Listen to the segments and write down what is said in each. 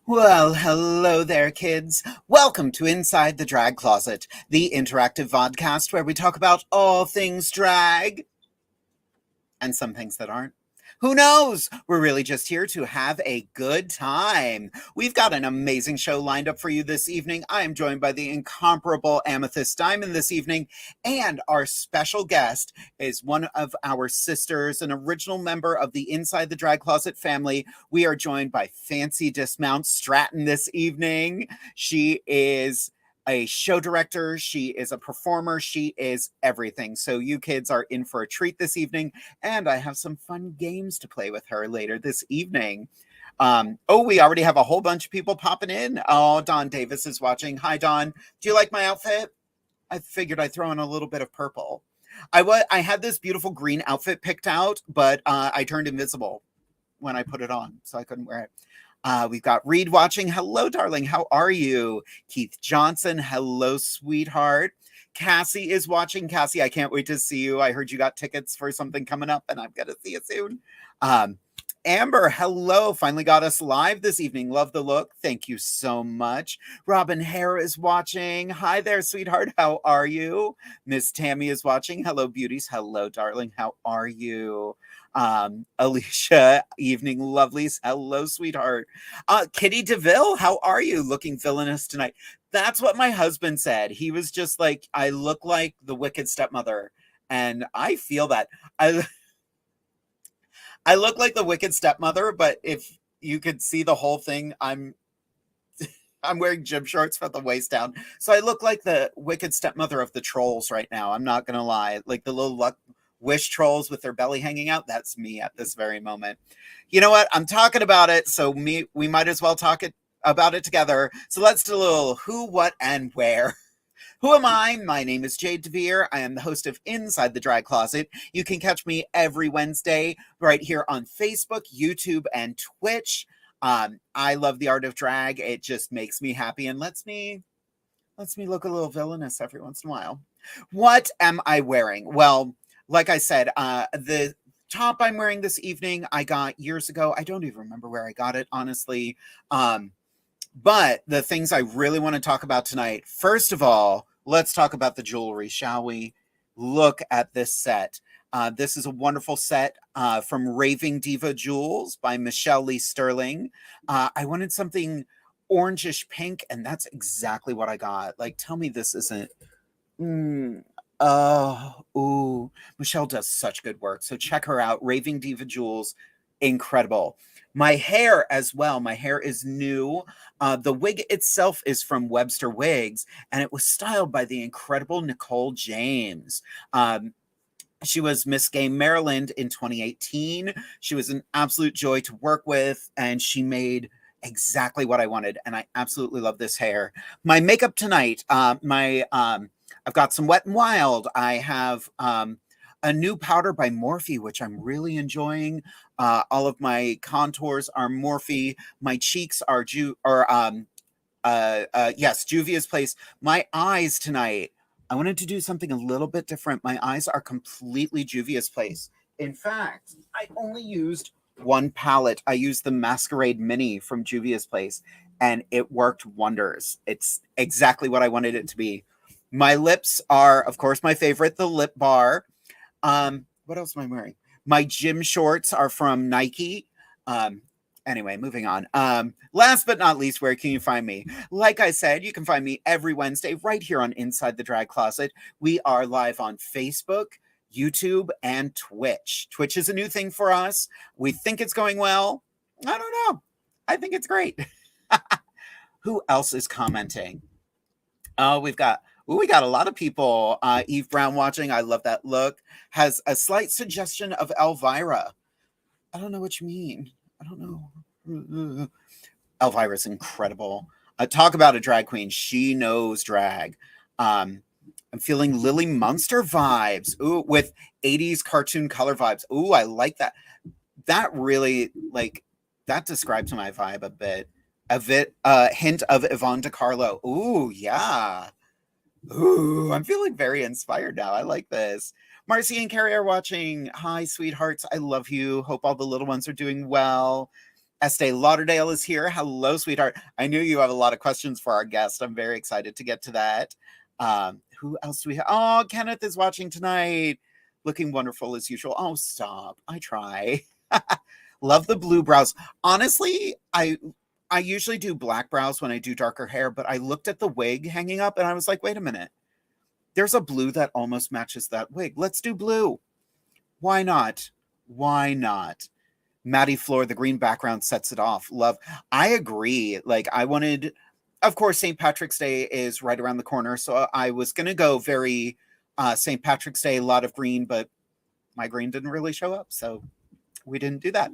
Well, hello there, kids. Welcome to Inside the Drag Closet, the interactive vodcast where we talk about all things drag and some things that aren't. Who knows? We're really just here to have a good time. We've got an amazing show lined up for you this evening. I am joined by the incomparable Amethyst Diamond this evening, and our special guest is one of our sisters, an original member of the Inside the Drag Closet family. We are joined by FANCI Dismount Stratton this evening. She is a show director, she is a performer, she is everything. So you kids are in for a treat this evening, and I have some fun games to play with her later this evening. We already have a whole bunch of people popping in. Oh, Don Davis is watching. Hi, Don. Do you like my outfit? I figured I'd throw in a little bit of purple. I had this beautiful green outfit picked out, but I turned invisible when I put it on, so I couldn't wear it. We've got Reed watching. Hello, darling. How are you? Keith Johnson. Hello, sweetheart. Cassie is watching. Cassie, I can't wait to see you. I heard you got tickets for something coming up, and I'm going to see you soon. Amber, hello. Finally got us live this evening. Love the look. Thank you so much. Robin Hare is watching. Hi there, sweetheart. How are you? Miss Tammy is watching. Hello, beauties. Hello, darling. How are you? Alicia, evening lovelies. Hello, sweetheart. Kitty DeVille, how are you? Looking villainous tonight. That's what my husband said. He was just like, I look like the wicked stepmother. And I feel that. I look like the wicked stepmother, but if you could see the whole thing, I'm wearing gym shorts from the waist down. So I look like the wicked stepmother of the trolls right now. I'm not going to lie. Like the little wish trolls with their belly hanging out. That's me at this very moment. You know what? I'm talking about it. So we might as well talk about it together. So let's do a little who, what, and where. Who am I? My name is Jade DeVere. I am the host of Inside the Drag Closet. You can catch me every Wednesday right here on Facebook, YouTube, and Twitch. I love the art of drag. It just makes me happy and lets me look a little villainous every once in a while. What am I wearing? Well, like I said, the top I'm wearing this evening, I got years ago. I don't even remember where I got it, honestly. But the things I really want to talk about tonight, first of all, let's talk about the jewelry, shall we? Look at this set. This is a wonderful set from Raving Diva Jewels by Michelle Lee Sterling. I wanted something orangish pink, and that's exactly what I got. Like, tell me this isn't... Michelle does such good work. So check her out. Raving Diva Jewels, incredible. My hair as well. My hair is new. The wig itself is from Webster Wigs, and it was styled by the incredible Nicole James. She was Miss Gay Maryland in 2018. She was an absolute joy to work with, and she made exactly what I wanted, and I absolutely love this hair. My makeup tonight, I've got some Wet n Wild. I have a new powder by Morphe, which I'm really enjoying. All of my contours are Morphe. My cheeks are Juvia's Place. My eyes tonight, I wanted to do something a little bit different. My eyes are completely Juvia's Place. In fact, I only used one palette. I used the Masquerade Mini from Juvia's Place, and it worked wonders. It's exactly what I wanted it to be. My lips are, of course, my favorite, the Lip Bar. What else am I wearing? My gym shorts are from Nike. Anyway, moving on. Last but not least, where can you find me? Like I said, you can find me every Wednesday right here on Inside the Drag Closet. We are live on Facebook, YouTube, and Twitch. Twitch is a new thing for us. We think it's going well. I don't know. I think it's great. Who else is commenting? Oh, we got a lot of people. Eve Brown watching. I love that look. Has a slight suggestion of Elvira. I don't know what you mean. I don't know. Elvira's incredible. Talk about a drag queen. She knows drag. I'm feeling Lily Munster vibes. Ooh, with 80s cartoon color vibes. Ooh, I like that. That really, that describes my vibe a bit. A hint of Yvonne DiCarlo. Ooh, yeah. Ooh, I'm feeling very inspired now. I like this. Marcy and Carrie are watching. Hi, sweethearts. I love you. Hope all the little ones are doing well. Estee Lauderdale is here. Hello, sweetheart. I knew you have a lot of questions for our guest. I'm very excited to get to that. Who else do we have? Oh, Kenneth is watching tonight. Looking wonderful as usual. Oh, stop. I try. Love the blue brows. Honestly, I usually do black brows when I do darker hair, but I looked at the wig hanging up and I was like, wait a minute. There's a blue that almost matches that wig. Let's do blue. Why not? Why not? Maddie Floor, the green background sets it off. Love. I agree. Like, I wanted, of course, St. Patrick's Day is right around the corner. So I was going to go very St. Patrick's Day, a lot of green, but my green didn't really show up. So we didn't do that.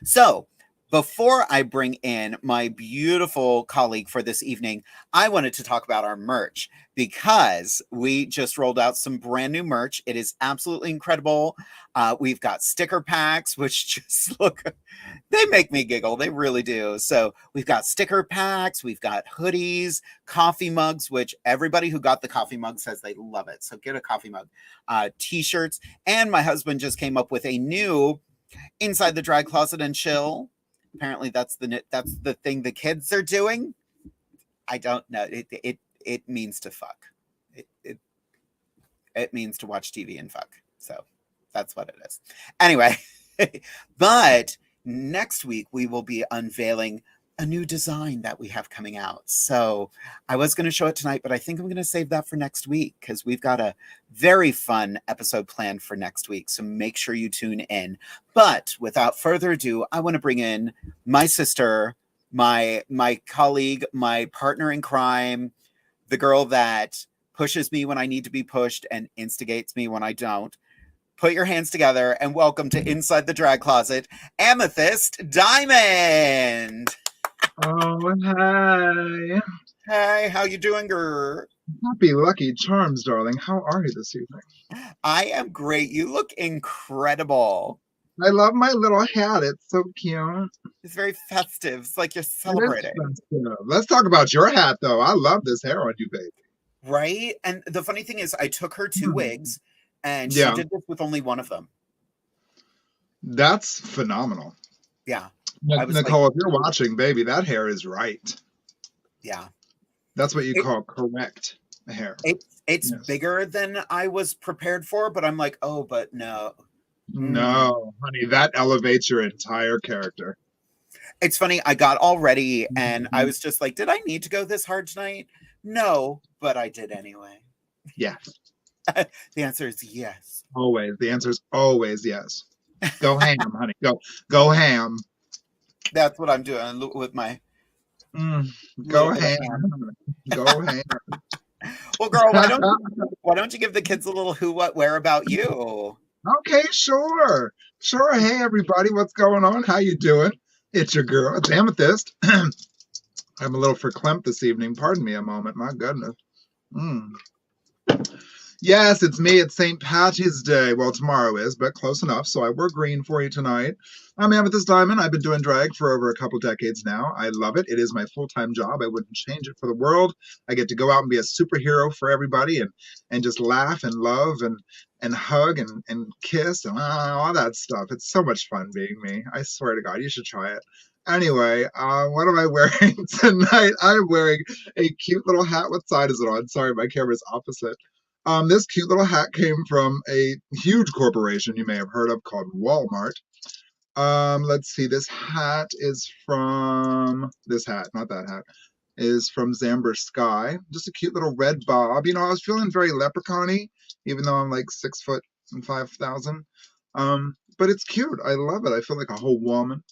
So before I bring in my beautiful colleague for this evening, I wanted to talk about our merch because we just rolled out some brand new merch. It is absolutely incredible. We've got sticker packs, which just look, they make me giggle. They really do. So we've got sticker packs, we've got hoodies, coffee mugs, which everybody who got the coffee mug says they love it. So get a coffee mug, t-shirts. And my husband just came up with a new Inside the Drag Closet and Chill. Apparently that's the thing the kids are doing. I don't know. It means to fuck. It means to watch TV and fuck. So that's what it is. Anyway, but next week we will be unveiling a new design that we have coming out. So I was going to show it tonight, but I think I'm going to save that for next week because we've got a very fun episode planned for next week. So make sure you tune in. But without further ado, I want to bring in my sister, my colleague, my partner in crime, the girl that pushes me when I need to be pushed and instigates me when I don't. Put your hands together and welcome to Inside the Drag Closet, Amethyst Diamond. Oh, hi. Hey, how you doing, girl? Happy Lucky Charms, darling. How are you this evening? I am great. You look incredible. I love my little hat. It's so cute. It's very festive. It's like you're It is celebrating. festive. Let's talk about your hat, though. I love this hair on you, baby. Right? And the funny thing is, I took her 2 wigs, and she Yeah. did this with only one of them. That's phenomenal. Yeah. Nicole, if you're watching, baby, that hair is right. Yeah. That's what you call correct hair. It's bigger than I was prepared for, but I'm like, oh, but no. No, honey, that elevates your entire character. It's funny, I got all ready and I was just like, did I need to go this hard tonight? No, but I did anyway. Yes. The answer is yes. Always. The answer is always yes. Go ham, honey. Go ham. That's what I'm doing with my... Go ham. Go ham. Well, girl, why don't you give the kids a little who, what, where about you? Okay, sure. Sure. Hey, everybody. What's going on? How you doing? It's your girl. It's Amethyst. I'm a little verklempt this evening. Pardon me a moment. My goodness. Yes, it's me. It's St. Patty's Day. Well, tomorrow is, but close enough. So I wore green for you tonight. I'm Amethyst Diamond. I've been doing drag for over a couple decades now. I love it. It is my full-time job. I wouldn't change it for the world. I get to go out and be a superhero for everybody and just laugh and love and hug and kiss and all that stuff. It's so much fun being me. I swear to God, you should try it. Anyway, what am I wearing tonight? I'm wearing a cute little hat. What side is it on? Sorry, my camera's opposite. This cute little hat came from a huge corporation you may have heard of called Walmart. Let's see. This hat is from not that hat, is from Zamber Sky. Just a cute little red bob. You know, I was feeling very leprechaun-y, even though I'm like 6 foot and 5,000. But it's cute. I love it. I feel like a whole woman.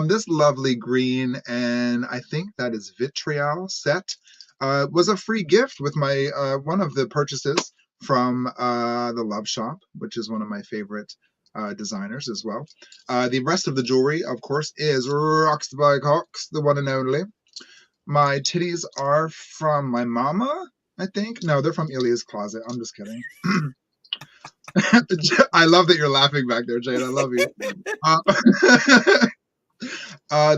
This lovely green, and I think that is vitriol set, was a free gift with my one of the purchases from the Love Shop, which is one of my favorite designers as well. The rest of the jewelry, of course, is Rocks by Cox, the one and only. My titties are from my mama, I think. No, they're from Ilya's closet. I'm just kidding. I love that you're laughing back there, Jade. I love you.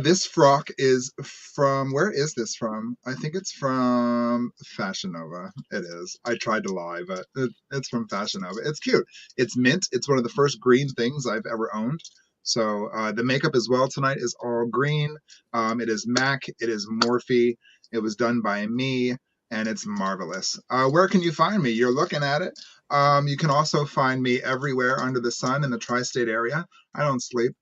This frock is from, where is this from? I think it's from Fashion Nova. It is. I tried to lie, but it's from Fashion Nova. It's cute. It's mint. It's one of the first green things I've ever owned. So the makeup as well tonight is all green. It is MAC. It is Morphe. It was done by me, and it's marvelous. Where can you find me? You're looking at it. You can also find me everywhere under the sun in the tri-state area. I don't sleep.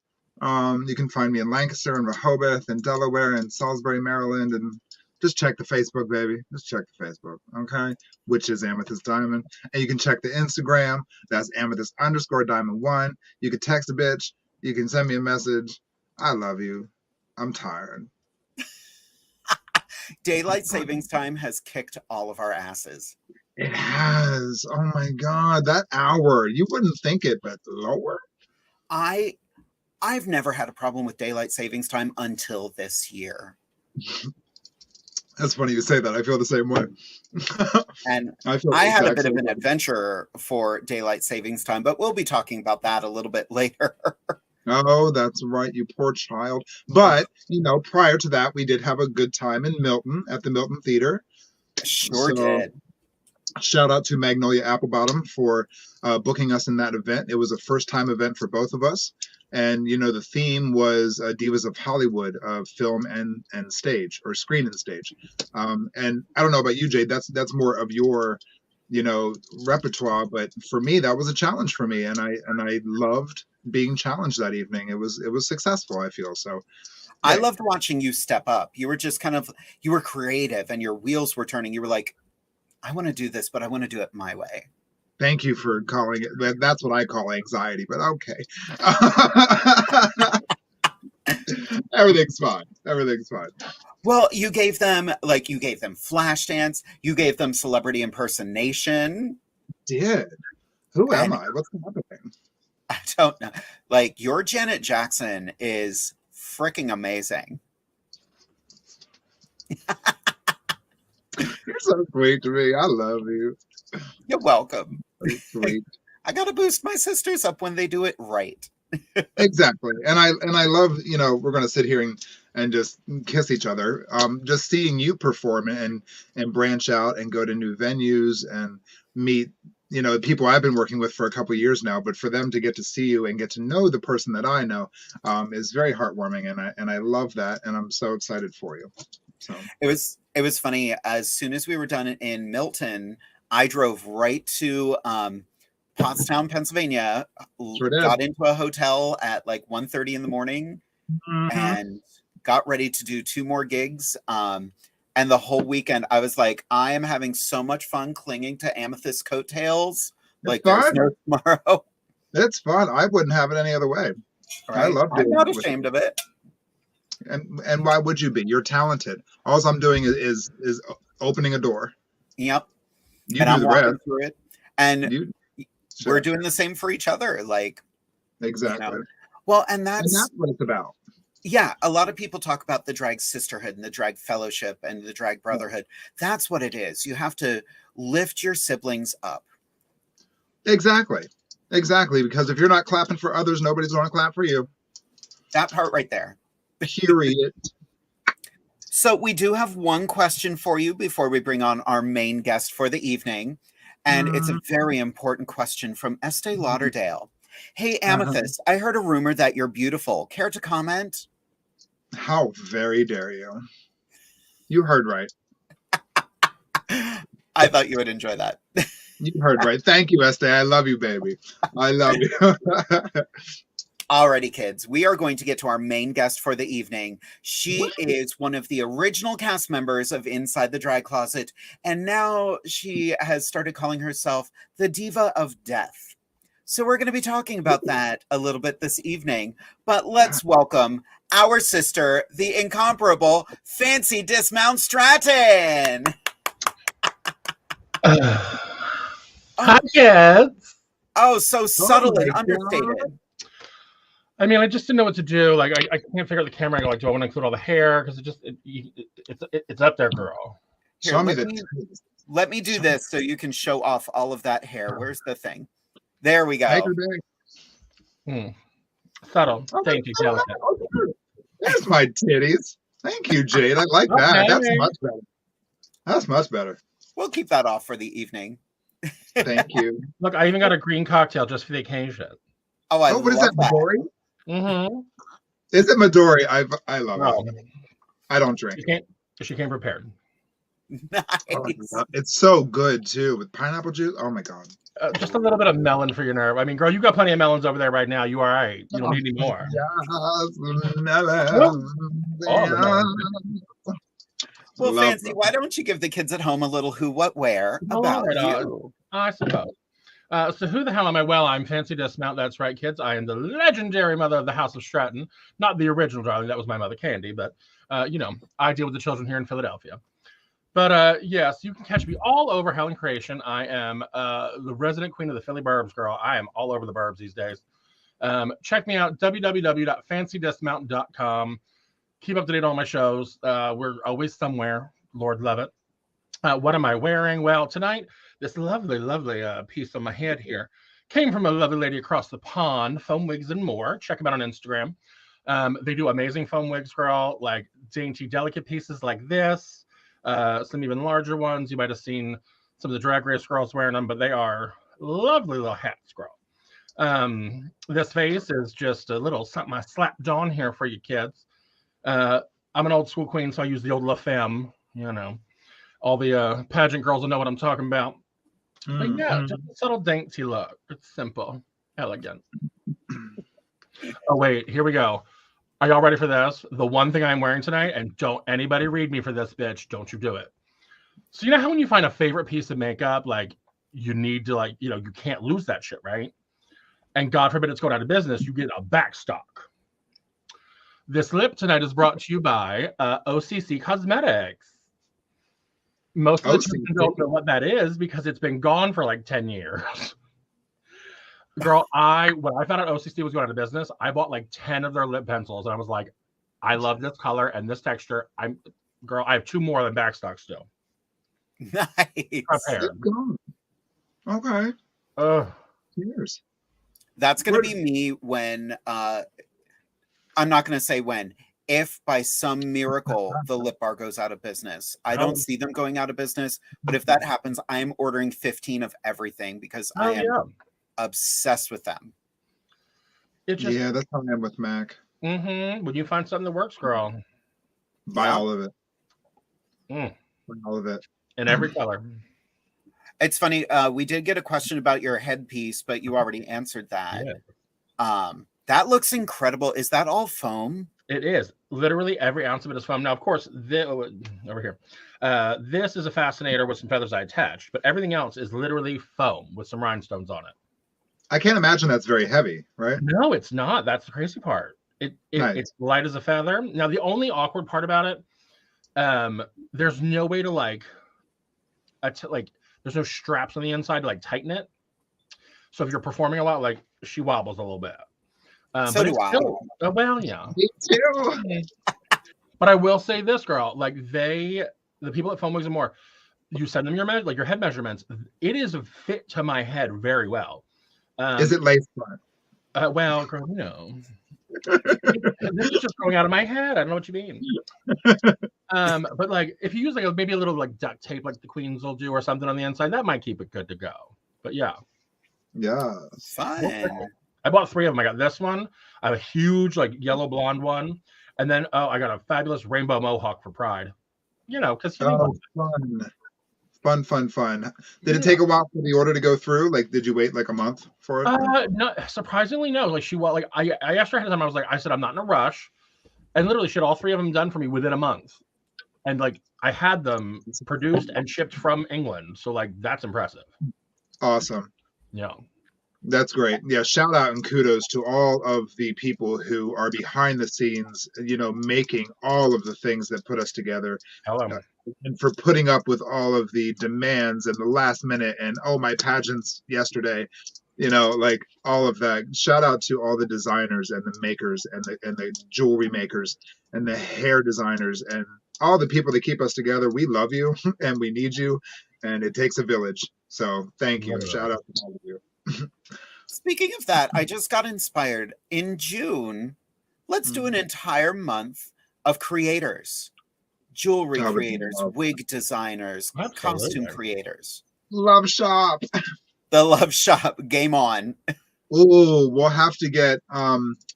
You can find me in Lancaster and Rehoboth and Delaware and Salisbury, Maryland, and just check the Facebook, baby. Just check the Facebook, okay? Which is Amethyst Diamond. And you can check the Instagram. That's Amethyst_Diamond1. You can text a bitch. You can send me a message. I love you. I'm tired. Daylight savings time has kicked all of our asses. It has. Oh my God. That hour. You wouldn't think it, but lower. I've never had a problem with daylight savings time until this year. That's funny you say that. I feel the same way. And I had a bit of an adventure for daylight savings time, but we'll be talking about that a little bit later. Oh, that's right, you poor child. But, you know, prior to that, we did have a good time in Milton at the Milton Theater. Sure did. Shout out to Magnolia Applebottom for booking us in that event. It was a first-time event for both of us. And, you know, the theme was Divas of Hollywood, film and stage, or screen and stage. And I don't know about you, Jade, that's more of your, you know, repertoire. But for me, that was a challenge for me. And I loved being challenged that evening. It was successful, I feel. So I loved watching you step up. You were just you were creative and your wheels were turning. You were like, I want to do this, but I want to do it my way. Thank you for calling it. That's what I call anxiety, but okay. Everything's fine. Everything's fine. Well, you gave them flash dance. You gave them celebrity impersonation. Did. Who am I? What's happening? I don't know. Like, your Janet Jackson is freaking amazing. You're so sweet to me. I love you. You're welcome. So sweet. I gotta boost my sisters up when they do it right. Exactly. And I love, you know, we're gonna sit here and just kiss each other. Just seeing you perform and branch out and go to new venues and meet, you know, people I've been working with for a couple of years now, but for them to get to see you and get to know the person that I know is very heartwarming, and I love that, and I'm so excited for you. So it was funny. As soon as we were done in Milton, I drove right to Pottstown, Pennsylvania. Sure did. Got into a hotel at like 1:30 in the morning, and got ready to do 2 more gigs. And the whole weekend, I was like, I am having so much fun clinging to Amethyst coattails. Like, there's no tomorrow. It's fun. I wouldn't have it any other way. Right? I love it. I'm not ashamed of it. And why would you be? You're talented. All I'm doing is opening a door. Yep. You and do I'm the walking rest. through it. And we're doing the same for each other. Like, exactly. You know. Well, and that's what it's about. Yeah, a lot of people talk about the drag sisterhood and the drag fellowship and the drag brotherhood. That's what it is. You have to lift your siblings up. Exactly. Because if you're not clapping for others, nobody's going to clap for you. That part right there. Period. So we do have one question for you before we bring on our main guest for the evening. And it's a very important question from Estee Lauderdale. Hey, Amethyst, I heard a rumor that you're beautiful. Care to comment? How very dare you? You heard right. I thought you would enjoy that. You heard right. Thank you, Estee. I love you, baby. I love you. Alrighty, kids. We are going to get to our main guest for the evening. She is one of the original cast members of Inside the Drag Closet, and now she has started calling herself the Diva of Death. So we're going to be talking about that a little bit this evening. But let's welcome our sister, the incomparable FANCI Dismount Stratton. Hi, kids. Oh, so subtle and understated. I mean, I just didn't know what to do. Like, I can't figure out the camera angle. Like, do I want to include all the hair? Because it's up there, girl. Here, let me do this so you can show off all of that hair. Where's the thing? There we go. Subtle. Thank you, delicate. There's my titties. Thank you, Jade. I like that. That's much better. That's much better. We'll keep that off for the evening. Thank you. Look, I even got a green cocktail just for the occasion. Oh, what is that, Dory? Mm-hmm. Is it Midori? I love Well, it. I don't drink. She came prepared. Nice. Oh, it's so good too with pineapple juice. Oh my god. Just a little bit of melon for your nerve. I mean, girl, you got plenty of melons over there right now. You all right? You don't need any more. Yes, melon. All the melons. Well, Love Fancy, them. why don't you give the kids at home a little who, what, where about you? I suppose. So who the hell am I? Well, I'm Fancy Dismount. That's right, kids. I am the legendary mother of the House of Stratton. Not the original, darling. That was my mother, Candy. But, you know, I deal with the children here in Philadelphia. But, yes, you can catch me all over Hell and Creation. I am the resident queen of the Philly burbs, girl. I am all over the burbs these days. Check me out, www.fancydismount.com. Keep up to date on all my shows. We're always somewhere. Lord love it. What am I wearing? Well, tonight, this lovely, lovely piece on my head here came from a lovely lady across the pond, Foam Wigs and More. Check them out on Instagram. They do amazing foam wigs, girl, like dainty, delicate pieces like this. Some even larger ones. You might have seen some of the Drag Race girls wearing them, but they are lovely little hats, girl. This face is just a little something I slapped on here for you kids. I'm an old school queen, so I use the old La Femme, you know. All the pageant girls will know what I'm talking about. But yeah, just a subtle dainty look. It's simple, elegant. Oh, wait, here we go. Are y'all ready for this? The one thing I'm wearing tonight, and don't anybody read me for this, bitch. Don't you do it. So you know how when you find a favorite piece of makeup, like you need to like, you know, you can't lose that shit, right? And God forbid it's going out of business, you get a backstock. This lip tonight is brought to you by OCC Cosmetics. Most of the children don't know what that is because it's been gone for like 10 years. Girl, when I found out OCC was going out of business, I bought like 10 of their lip pencils, and I was like, I love this color and this texture. I have 2 more than backstock still. Nice. Okay. Cheers. That's going to be me when, I'm not going to say when, if by some miracle the lip bar goes out of business. I don't see them going out of business, but if that happens, I'm ordering 15 of everything because I am obsessed with them. Yeah, that's how I am with MAC. When you find something that works, girl, buy all of it. Buy all of it in every color. It's funny. We did get a question about your headpiece, but you already answered that. Yeah. That looks incredible. Is that all foam? It is. Literally every ounce of it is foam. Now, of course, over here, this is a fascinator with some feathers I attached, but everything else is literally foam with some rhinestones on it. I can't imagine that's very heavy, right? No, it's not. That's the crazy part. Nice. It's light as a feather. Now, the only awkward part about it, there's no way to there's no straps on the inside to like tighten it. So if you're performing a lot, like she wobbles a little bit. So do I. Well, yeah. Me too. But I will say this, girl, like the people at Foam Wigs and More, you send them your head measurements. It is a fit to my head very well. Is it lace front? Well, girl, you know. This is just going out of my head. I don't know what you mean. But like if you use like maybe a little like duct tape like the queens will do or something on the inside, that might keep it good to go. But yeah. Yeah. Fine. I bought 3 of them. I got this one. I have a huge like yellow blonde one. And then I got a fabulous rainbow mohawk for Pride. You know, because fun. Did it take a while for the order to go through? Like, did you wait like a month for it? No, surprisingly, no. Like I asked her ahead of time. I said I'm not in a rush, and literally she had all 3 of them done for me within a month, and like I had them produced and shipped from England. So like that's impressive. Awesome. Yeah. That's great. Yeah, shout out and kudos to all of the people who are behind the scenes, you know, making all of the things that put us together. Hello. And for putting up with all of the demands and the last minute and my pageants yesterday, you know, like all of that. Shout out to all the designers and the makers and the jewelry makers and the hair designers and all the people that keep us together. We love you and we need you, and it takes a village. So thank you. Shout out to all of you. Speaking of that, I just got inspired. In June, let's do an entire month of creators, jewelry creators, wig designers, costume creators. Love shop. The Love Shop, game on. Oh, we'll have to get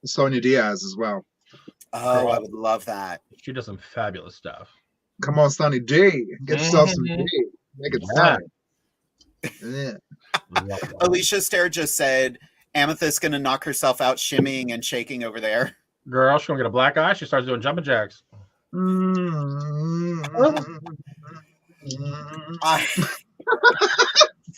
Sonia Diaz as well. Oh, I would love that. She does some fabulous stuff. Come on, Sonny D. Get yourself some D. Make it Sonny. Yeah. Alicia Stair just said Amethyst gonna knock herself out shimmying and shaking over there. Girl, she's gonna get a black eye. She starts doing jumping jacks.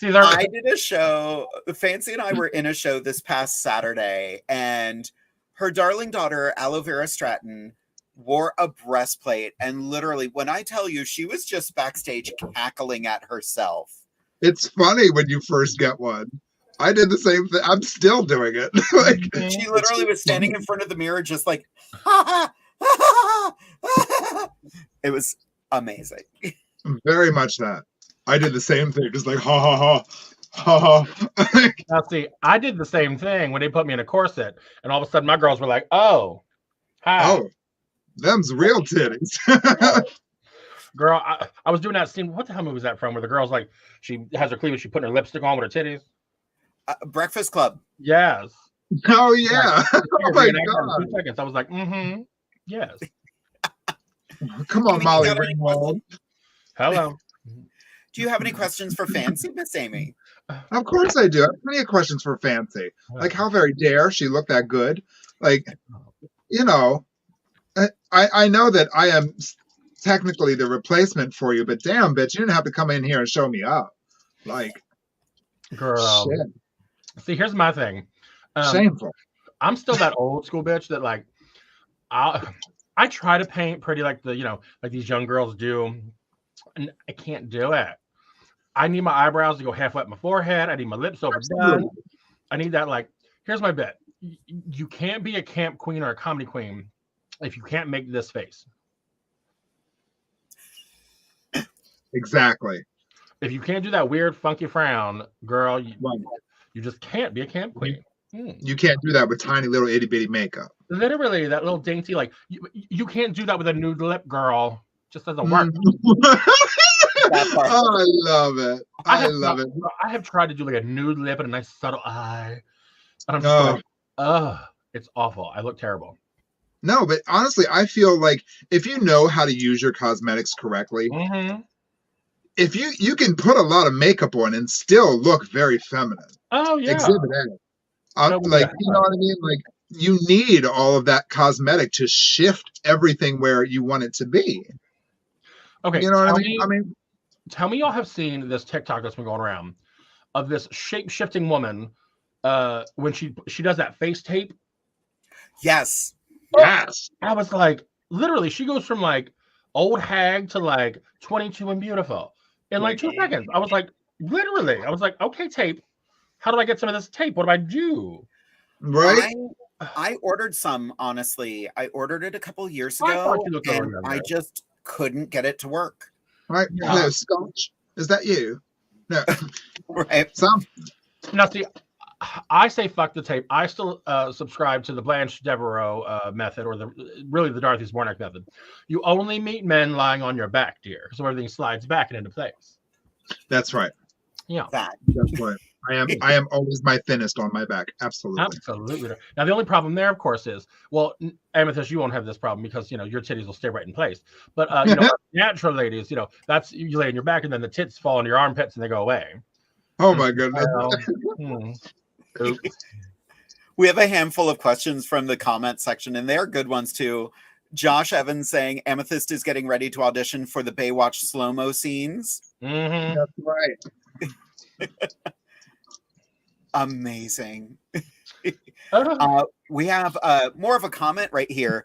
I did a show. Fancy and I were in a show this past Saturday, and her darling daughter, Aloe Vera Stratton, wore a breastplate. And literally, when I tell you, she was just backstage cackling at herself. It's funny when you first get one. I did the same thing. I'm still doing it. Like, she literally was standing in front of the mirror, just like, ha, ha, ha, ha. It was amazing. Very much that. I did the same thing, just like ha ha ha ha. Now see, I did the same thing when they put me in a corset, and all of a sudden my girls were like, "Oh, hi." Oh, them's real titties. Girl, I was doing that scene. What the hell movie was that from? Where the girl's like, she has her cleavage, she putting her lipstick on with her titties. Breakfast Club. Yes. Oh yeah. Oh my god. 2 seconds. I was like, yes. Come on, Molly Ringwald. Hello. Do you have any questions for Fancy, Miss Amy? Of course I do. I have plenty of questions for Fancy. Like, how very dare she look that good? Like, you know, I know that I am technically the replacement for you, but damn, bitch, you didn't have to come in here and show me up. Like, girl. Shit. See, here's my thing. Shameful. I'm still that old school bitch that like, I try to paint pretty like like these young girls do, and I can't do it. I need my eyebrows to go halfway up my forehead. I need my lips overdone. I need that. Like, here's my bit. You can't be a camp queen or a comedy queen if you can't make this face. Exactly. If you can't do that weird, funky frown, girl, you just can't be a camp queen. You can't do that with tiny little itty bitty makeup. Literally, that little dainty, like you can't do that with a nude lip, girl. Just doesn't work. Oh, I love it. I love it. I have tried to do like a nude lip and a nice subtle eye, and I'm just like, it's awful. I look terrible. No, but honestly, I feel like if you know how to use your cosmetics correctly, if you can put a lot of makeup on and still look very feminine. Oh yeah. Exhibit A. Like, you know what I mean? Like, you need all of that cosmetic to shift everything where you want it to be. Okay. You know what I mean? Tell me y'all have seen this TikTok that's been going around of this shape-shifting woman when she does that face tape. Yes. Yes. I was like, literally, she goes from like old hag to like 22 and beautiful in like 2 seconds. I was like, literally, I was like, okay, tape. How do I get some of this tape? What do I do? Right. I ordered some, honestly. I ordered it a couple years ago, and I just couldn't get it to work. Right. Yeah. Hello, Scotch. Is that you? No. Right. Now, see, I say fuck the tape. I still subscribe to the Blanche Devereaux method, or the Dorothy Zbornak method. You only meet men lying on your back, dear, so everything slides back and into place. That's right. Yeah. That's right. I am always my thinnest on my back. Absolutely. Absolutely. Now the only problem there, of course, is, well, Amethyst, you won't have this problem because your titties will stay right in place. But natural ladies, that's you lay on your back and then the tits fall into your armpits and they go away. Oh my goodness. We have a handful of questions from the comment section, and they're good ones too. Josh Evans saying Amethyst is getting ready to audition for the Baywatch slow-mo scenes. That's right. Amazing. We have more of a comment right here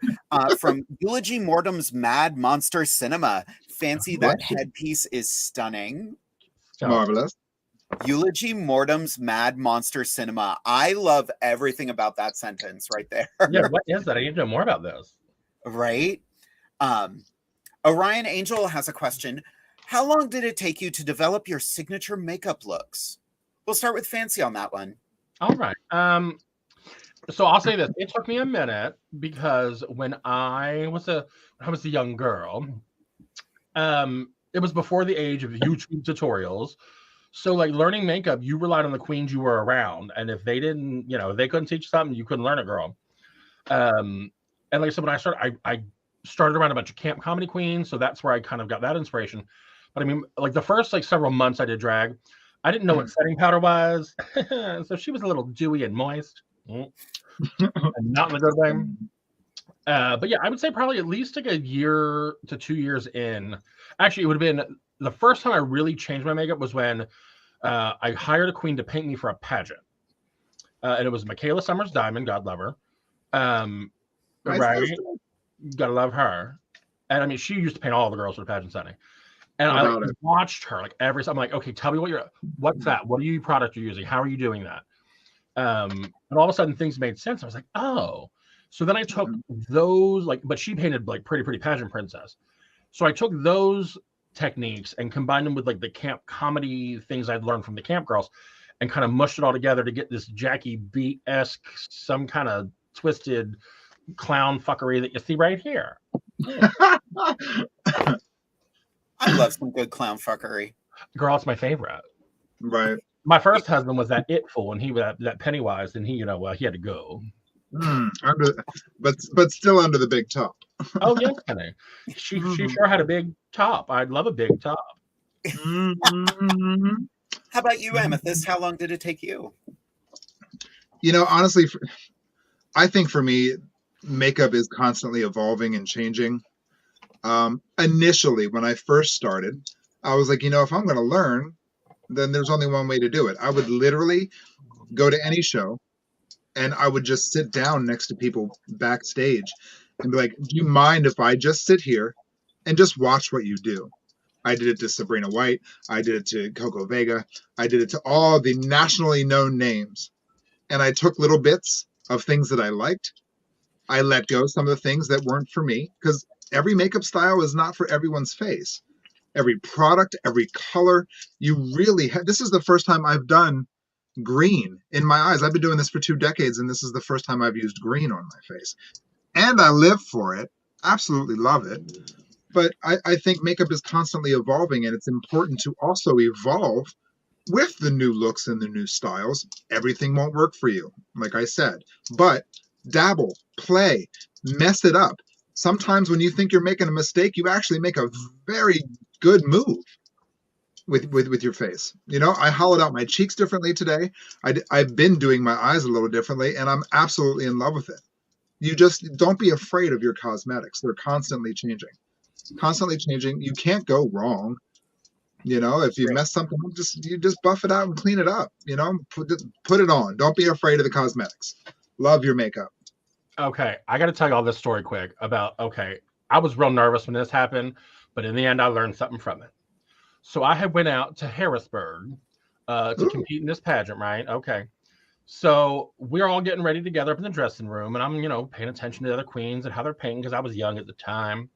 from Eulogy Mortem's Mad Monster Cinema. Fancy that headpiece is stunning. Marvelous. Eulogy Mortem's Mad Monster Cinema. I love everything about that sentence right there. Yeah, what is that? I need to know more about this. Right? Orion Angel has a question. How long did it take you to develop your signature makeup looks? We'll start with Fancy on that one. All right. So I'll say this. It took me a minute because when I was a young girl, it was before the age of YouTube tutorials. So like learning makeup, you relied on the queens you were around, and if they didn't, if they couldn't teach you something, you couldn't learn it, girl. And like I said, when I started, I started around a bunch of camp comedy queens, so that's where I kind of got that inspiration. But I mean, like the first like several months I did drag, I didn't know what setting powder was, so she was a little dewy and moist, and not in a good way. But yeah, I would say probably at least like a year to 2 years in. Actually, it would have been the first time I really changed my makeup was when I hired a queen to paint me for a pageant. And it was Michaela Summers Diamond, God love her. Right? Gotta love her. And I mean, she used to paint all the girls for the pageant setting. And I watched her like I'm like, okay, tell me what's that? What are you product you're using? How are you doing that? And all of a sudden things made sense. I was like, oh. So then I took those, but she painted like pretty pageant princess. So I took those techniques and combined them with like the camp comedy things I'd learned from the camp girls and kind of mushed it all together to get this Jackie B-esque, some kind of twisted clown fuckery that you see right here. Yeah. I love some good clown fuckery. Girl, it's my favorite. Right. My first husband was that it fool, and he was that Pennywise, and he, he had to go. But still under the big top. Oh yes, Penny. She sure had a big top. I'd love a big top. How about you, Amethyst? How long did it take you? Honestly, I think for me, makeup is constantly evolving and changing. Initially, when I first started, I was like, if I'm going to learn, then there's only one way to do it. I would literally go to any show and I would just sit down next to people backstage and be like, do you mind if I just sit here and just watch what you do? I did it to Sabrina White. I did it to Coco Vega. I did it to all the nationally known names. And I took little bits of things that I liked. I let go some of the things that weren't for me, because every makeup style is not for everyone's face. Every product, every color, you really have. This is the first time I've done green in my eyes. I've been doing this for 2 decades, and this is the first time I've used green on my face. And I live for it. Absolutely love it. But I think makeup is constantly evolving, and it's important to also evolve with the new looks and the new styles. Everything won't work for you, like I said. But dabble, play, mess it up. Sometimes when you think you're making a mistake, you actually make a very good move with your face. I hollowed out my cheeks differently today. I've been doing my eyes a little differently, and I'm absolutely in love with it. You just don't be afraid of your cosmetics. They're constantly changing. You can't go wrong. If you mess something up, you just buff it out and clean it up. Put it on. Don't be afraid of the cosmetics. Love your makeup. Okay, I got to tell you all this story quick about, I was real nervous when this happened, but in the end, I learned something from it. So I had went out to Harrisburg to compete in this pageant, right? Okay. So we're all getting ready together up in the dressing room, and I'm, paying attention to the other queens and how they're painting because I was young at the time.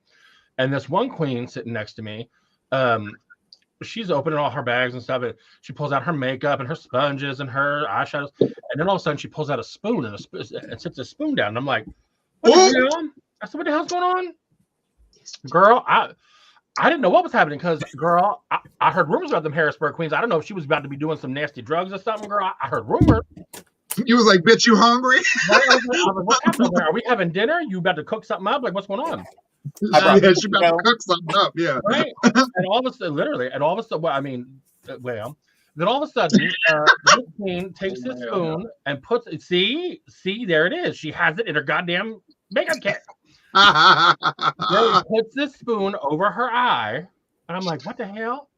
And this one queen sitting next to me, she's opening all her bags and stuff, and she pulls out her makeup and her sponges and her eyeshadows, and then all of a sudden she pulls out a spoon and sits a spoon down, and I'm like, what the hell? I said, what the hell's going on? Girl, I didn't know what was happening because, girl, I heard rumors about them Harrisburg queens. I don't know if she was about to be doing some nasty drugs or something, girl. I heard rumors. You was like, bitch, you hungry? I was like, what's happening? Are we having dinner? You about to cook something up? Like, what's going on? She about to cook something up, yeah. Right. And all of a sudden, then all of a sudden, this queen takes this spoon and puts it. See, there it is. She has it in her goddamn makeup kit. She puts this spoon over her eye, and I'm like, what the hell?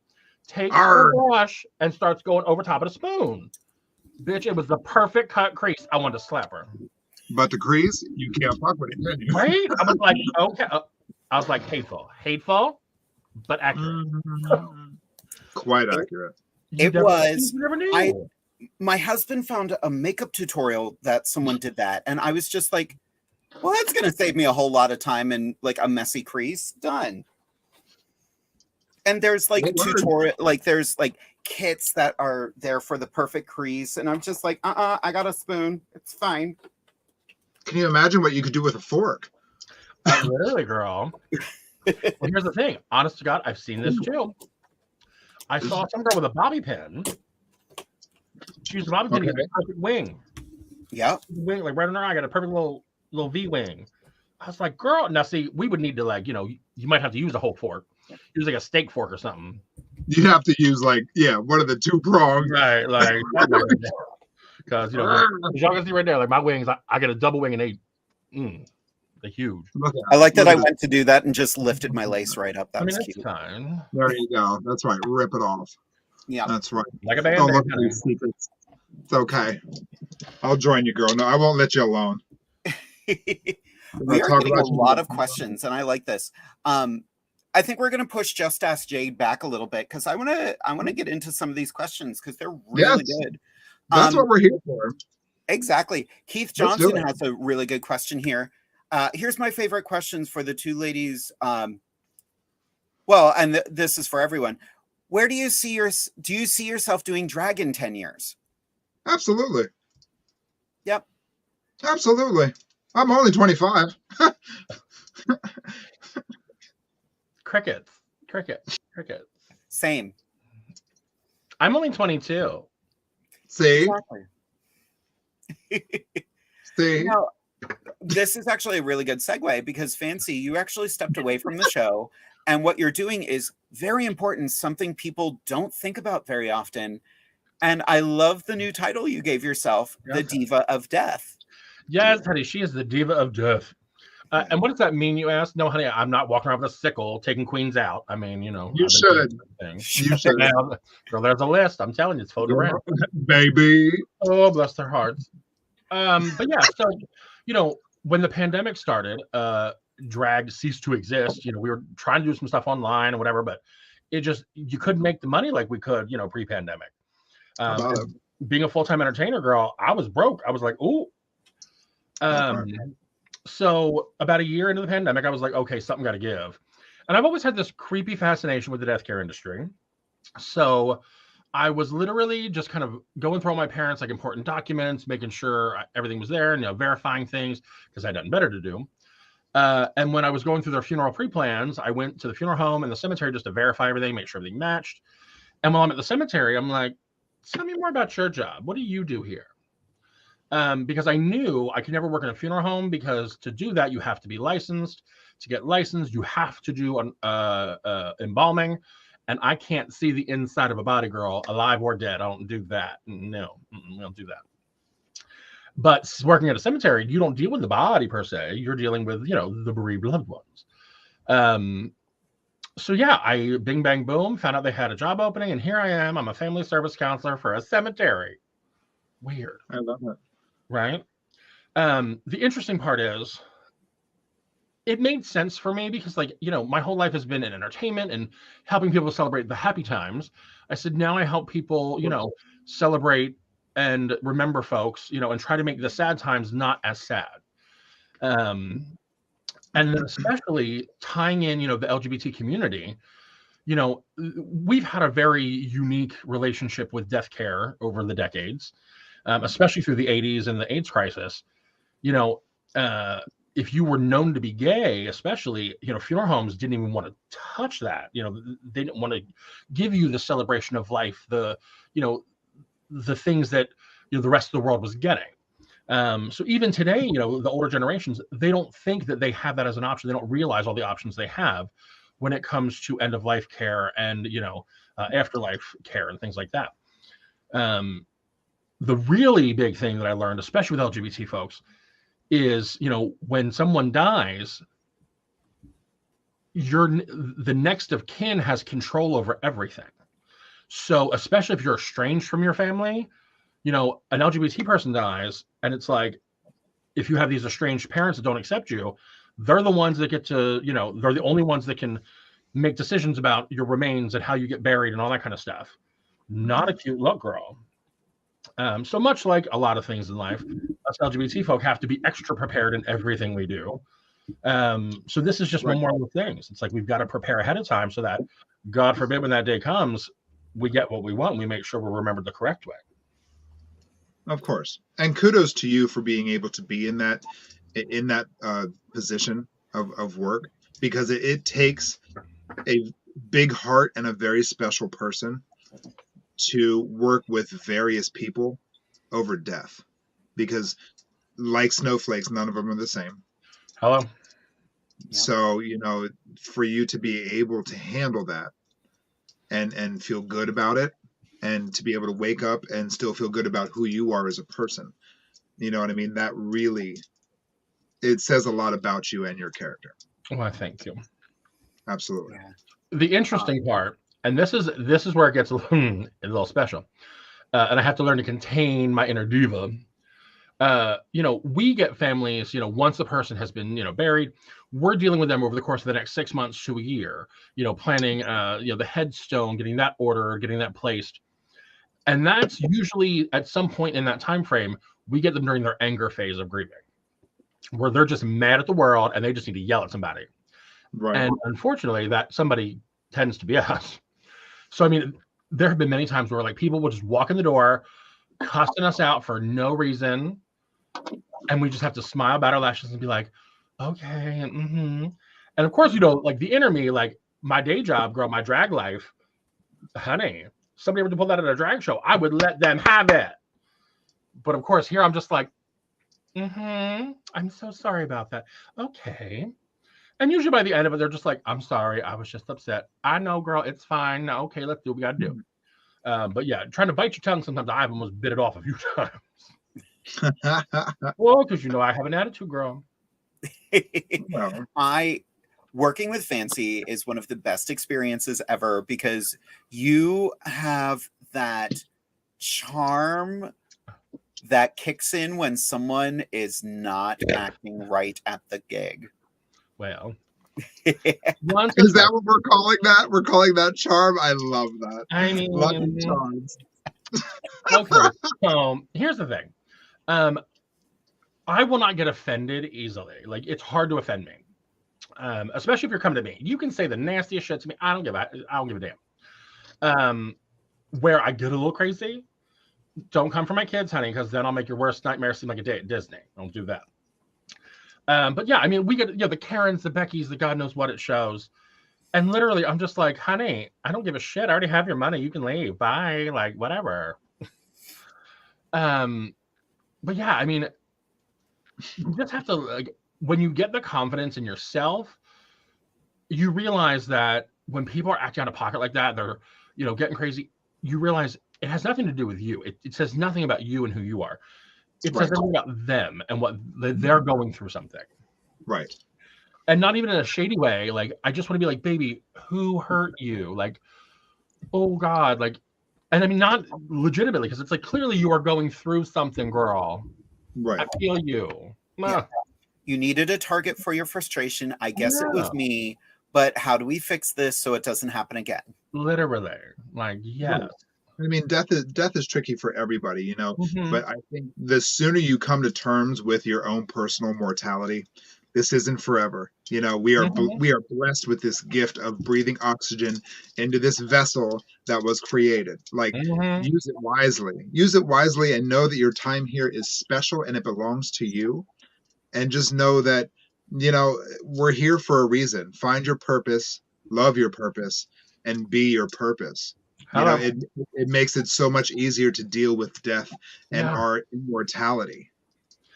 Takes her brush and starts going over top of the spoon. Bitch, it was the perfect cut crease. I wanted to slap her. But the crease, you can't fuck with it, can you? Right? I was like, okay. I was like, hateful, but accurate. Quite accurate. It was. You never knew. My husband found a makeup tutorial that someone did that, and I was just like, well, that's going to save me a whole lot of time and like a messy crease. Done. And there's like tutorial, there's like kits that are there for the perfect crease, and I'm just like, I got a spoon. It's fine. Can you imagine what you could do with a fork? Literally, girl. Well, here's the thing. Honest to God, I've seen this too. I saw some girl with a bobby pin. She used a bobby pin to get the perfect wing. Yeah. Wing, like right on her eye, got a perfect little V wing. I was like, girl, now see, we would need to like, you might have to use a whole fork. Use like a steak fork or something. You have to use like, one of the 2 prongs. Right, like because as y'all can see right there, like my wings, I get a double wing and they're huge. I like that I went to do that and just lifted my lace right up. That was cute. Fine. There you go. That's right. Rip it off. Yeah. That's right. Like a band. Don't look at these secrets. It's okay. I'll join you, girl. No, I won't let you alone. We are getting a lot of questions, and I like this. I think we're going to push Just Ask Jade back a little bit because I want to get into some of these questions because they're really good. That's what we're here for. Exactly. Keith Johnson has a really good question here. Here's my favorite questions for the 2 ladies. Well, and this is for everyone. Where do you see yourself doing drag in 10 years? Absolutely. Yep. Absolutely. I'm only 25. Crickets. Same. I'm only 22. See? Exactly. See? Now, this is actually a really good segue because Fancy, you actually stepped away from the show, and what you're doing is very important, something people don't think about very often. And I love the new title you gave yourself, the Diva of Death. Yes, honey, she is the Diva of Death. And what does that mean, you asked? No, honey, I'm not walking around with a sickle taking queens out. I mean, You should. You should. Now, girl, there's a list. I'm telling you, it's floating around. Baby. Oh, bless their hearts. But yeah, so, when the pandemic started, drag ceased to exist. We were trying to do some stuff online and whatever, but you couldn't make the money like we could, pre-pandemic. Being a full-time entertainer, girl, I was broke. I was like, ooh. So about a year into the pandemic, I was like, okay, something got to give. And I've always had this creepy fascination with the death care industry. So I was literally just kind of going through all my parents' like important documents, making sure everything was there, and verifying things because I had nothing better to do. And when I was going through their funeral pre-plans, I went to the funeral home and the cemetery just to verify everything, make sure everything matched. And while I'm at the cemetery, I'm like, tell me more about your job. What do you do here? Because I knew I could never work in a funeral home because to do that, you have to be licensed. To get licensed, you have to do embalming. And I can't see the inside of a body, girl, alive or dead. I don't do that. No, we don't do that. But working at a cemetery, you don't deal with the body per se. You're dealing with, the bereaved loved ones. So yeah, I bing, bang, boom, found out they had a job opening. And here I am. I'm a family service counselor for a cemetery. Weird. I love that. Right. The interesting part is it made sense for me because my whole life has been in entertainment and helping people celebrate the happy times. I said, now I help people, celebrate and remember folks, and try to make the sad times not as sad. And then especially tying in, the LGBT community, we've had a very unique relationship with death care over the decades. Especially through the 80s and the AIDS crisis, if you were known to be gay, especially, funeral homes didn't even want to touch that. They didn't want to give you the celebration of life, the things that, the rest of the world was getting. So even today, the older generations, they don't think that they have that as an option. They don't realize all the options they have when it comes to end of life care and, afterlife care and things like that. The really big thing that I learned, especially with LGBT folks, is, when someone dies, the next of kin has control over everything. So especially if you're estranged from your family, an LGBT person dies, and it's like, if you have these estranged parents that don't accept you, they're the ones that get to, they're the only ones that can make decisions about your remains and how you get buried and all that kind of stuff. Not a cute look, girl. So much like a lot of things in life, us LGBT folk have to be extra prepared in everything we do. So this is just one more of the things. It's like we've got to prepare ahead of time so that, God forbid, when that day comes, we get what we want and we make sure we're remembered the correct way. Of course. And kudos to you for being able to be in that position of work, because it takes big heart and a very special person to work with various people over death, because like snowflakes, none of them are the same. Hello. Yep. So, you know, for you to be able to handle that and feel good about it, and to be able to wake up and still feel good about who you are as a person, you know what I mean? That really, it says a lot about you and your character. Well, thank you. Absolutely. Yeah. The interesting part, and this is where it gets a little special, and I have to learn to contain my inner diva. You know, we get families, you know, once the person has been, you know, buried, we're dealing with them over the course of the next 6 months to a year, you know, planning, you know, the headstone, getting that ordered, getting that placed. And that's usually at some point in that time frame, we get them during their anger phase of grieving, where they're just mad at the world and they just need to yell at somebody. Right. And unfortunately, that somebody tends to be us. So, I mean, there have been many times where like people will just walk in the door, cussing us out for no reason. And we just have to smile about our lashes and be like, okay. Mm-hmm. And of course, you know, like the inner me, like my day job, girl, my drag life, honey, somebody were to pull that at a drag show, I would let them have it. But of course, here I'm just like, I'm so sorry about that. Okay. And usually by the end of it, they're just like, I'm sorry, I was just upset. I know, girl, it's fine. No, okay, let's do what we got to do. But yeah, trying to bite your tongue, sometimes I've almost bit it off a few times. Well, because you know I have an attitude, girl. Well, Working with FANCI is one of the best experiences ever, because you have that charm that kicks in when someone is not acting right at the gig. Well, is that what we're calling that? We're calling that charm? I love that. I mean, lucky charms. Okay, so here's the thing. I will not get offended easily. Like, it's hard to offend me, especially if you're coming to me. You can say the nastiest shit to me. I don't give a damn. Where I get a little crazy, don't come for my kids, honey, because then I'll make your worst nightmare seem like a day at Disney. Don't do that. But yeah, I mean, we get, you know, the Karens, the Beckys, the God knows what it shows. And literally, I'm just like, honey, I don't give a shit. I already have your money. You can leave. Bye. Like, whatever. But yeah, I mean, you just have to, like, when you get the confidence in yourself, you realize that when people are acting out of pocket like that, they're, you know, getting crazy, you realize it has nothing to do with you. It says nothing about you and who you are. It says everything about them and what they're going through something. Right. And not even in a shady way. Like, I just want to be like, baby, who hurt you? Like, oh God, like, and I mean, not legitimately, because it's like, clearly you are going through something, girl. Right. I feel you. Yeah. You needed a target for your frustration. I guess it was me, but how do we fix this so it doesn't happen again? Literally. Like, yes. Right. I mean, death is tricky for everybody, you know, but I think the sooner you come to terms with your own personal mortality, this isn't forever. You know, we are blessed with this gift of breathing oxygen into this vessel that was created. Like, use it wisely and know that your time here is special and it belongs to you. And just know that, you know, we're here for a reason. Find your purpose, love your purpose, and be your purpose. You know, it makes it so much easier to deal with death and our immortality.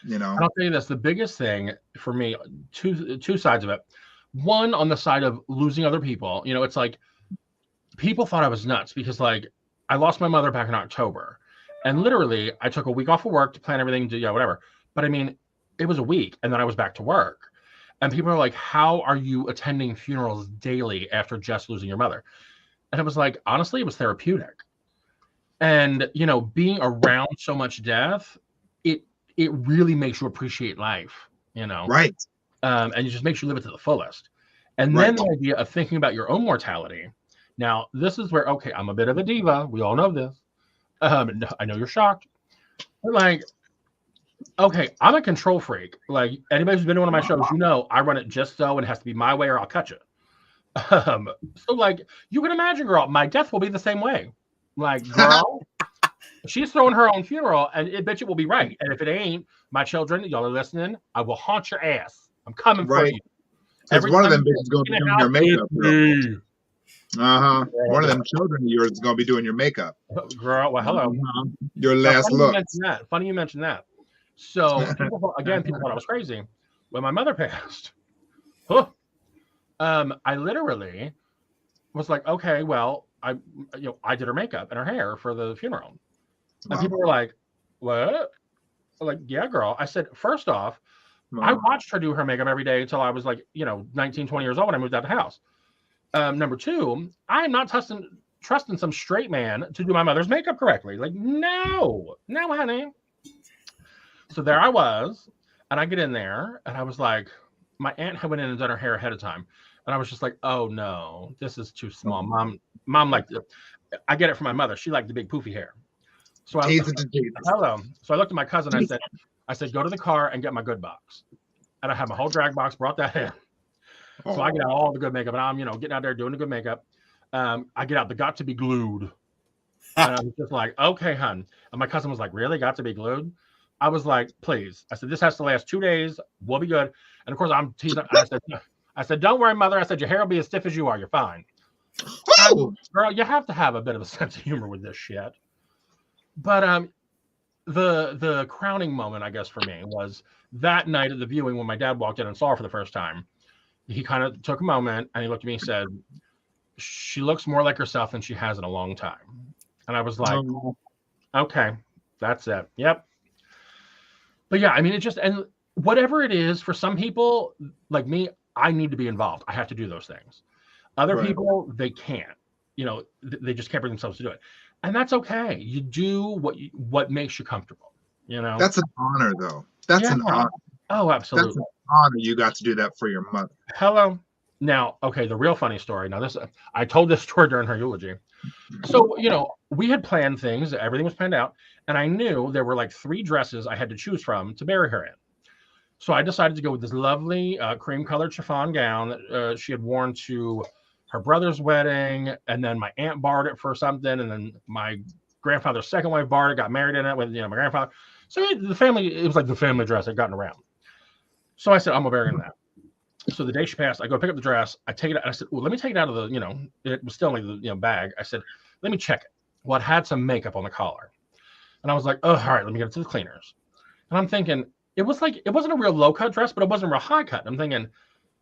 You know, and I'll tell you this: the biggest thing for me, two sides of it. One, on the side of losing other people. You know, it's like people thought I was nuts because, like, I lost my mother back in October, and literally I took a week off of work to plan everything, to whatever. But I mean, it was a week, and then I was back to work, and people are like, "How are you attending funerals daily after just losing your mother?" And it was like, honestly, it was therapeutic. And, you know, being around so much death, it really makes you appreciate life, you know? Right. And it just makes you live it to the fullest. And then the idea of thinking about your own mortality. Now, this is where, okay, I'm a bit of a diva. We all know this. I know you're shocked. But, like, okay, I'm a control freak. Like, anybody who's been to one of my shows, you know, I run it just so, and it has to be my way or I'll cut you. So, like, you can imagine, girl, my death will be the same way. Like, girl, she's throwing her own funeral, and I bet you will be right. And if it ain't, my children, y'all are listening, I will haunt your ass. I'm coming for you. Every one of them bitches going to become your makeup. One of them children of yours is gonna be doing your makeup. Girl, well, hello. Your last look. Funny you mentioned that. So people thought I was crazy when my mother passed. I literally was like, okay, well, I did her makeup and her hair for the funeral, and people were like, what? I'm like, yeah, girl. I said, first off, I watched her do her makeup every day until I was like, 19, 20 years old when I moved out of the house. Number two, I'm not trusting some straight man to do my mother's makeup correctly. Like, no, honey. So there I was, and I get in there, and I was like, my aunt had went in and done her hair ahead of time, and I was just like, oh no, this is too small. Mom liked it. I get it from my mother. She liked the big poofy hair. So hello. So I looked at my cousin. I said, go to the car and get my good box. And I had my whole drag box, brought that in. So I get out all the good makeup, and I'm, getting out there doing the good makeup. I get out the got to be glued. And I was just like, okay, hun. And my cousin was like, really? Got to be glued? I was like, please. I said, this has to last 2 days. We'll be good. And of course, I'm teasing. I said, don't worry, mother. I said, your hair will be as stiff as you are. You're fine. Girl, you have to have a bit of a sense of humor with this shit. But the crowning moment, I guess, for me was that night at the viewing when my dad walked in and saw her for the first time. He kind of took a moment and he looked at me and said, she looks more like herself than she has in a long time. And I was like, okay, that's it. Yep. But yeah, I mean, and whatever it is, for some people like me, I need to be involved. I have to do those things. Other people, they can't. They just can't bring themselves to do it. And that's okay. You do what makes you comfortable. That's an honor, though. That's an honor. Oh, absolutely. That's an honor you got to do that for your mother. Hello. Now, okay, the real funny story. Now, I told this story during her eulogy. So, we had planned things. Everything was planned out. And I knew there were like 3 dresses I had to choose from to bury her in. So I decided to go with this lovely cream-colored chiffon gown that she had worn to her brother's wedding. And then my aunt borrowed it for something. And then my grandfather's second wife borrowed it, got married in it with my grandfather. So it was like the family dress had gotten around. So I said, I'm going to bury in that. So the day she passed, I go pick up the dress. I take it out. I said, well, let me take it out of the, it was still in the bag. I said, let me check it. Well, it had some makeup on the collar. And I was like, oh, all right, let me get it to the cleaners. And I'm thinking, it wasn't a real low cut dress, but it wasn't a real high cut. I'm thinking,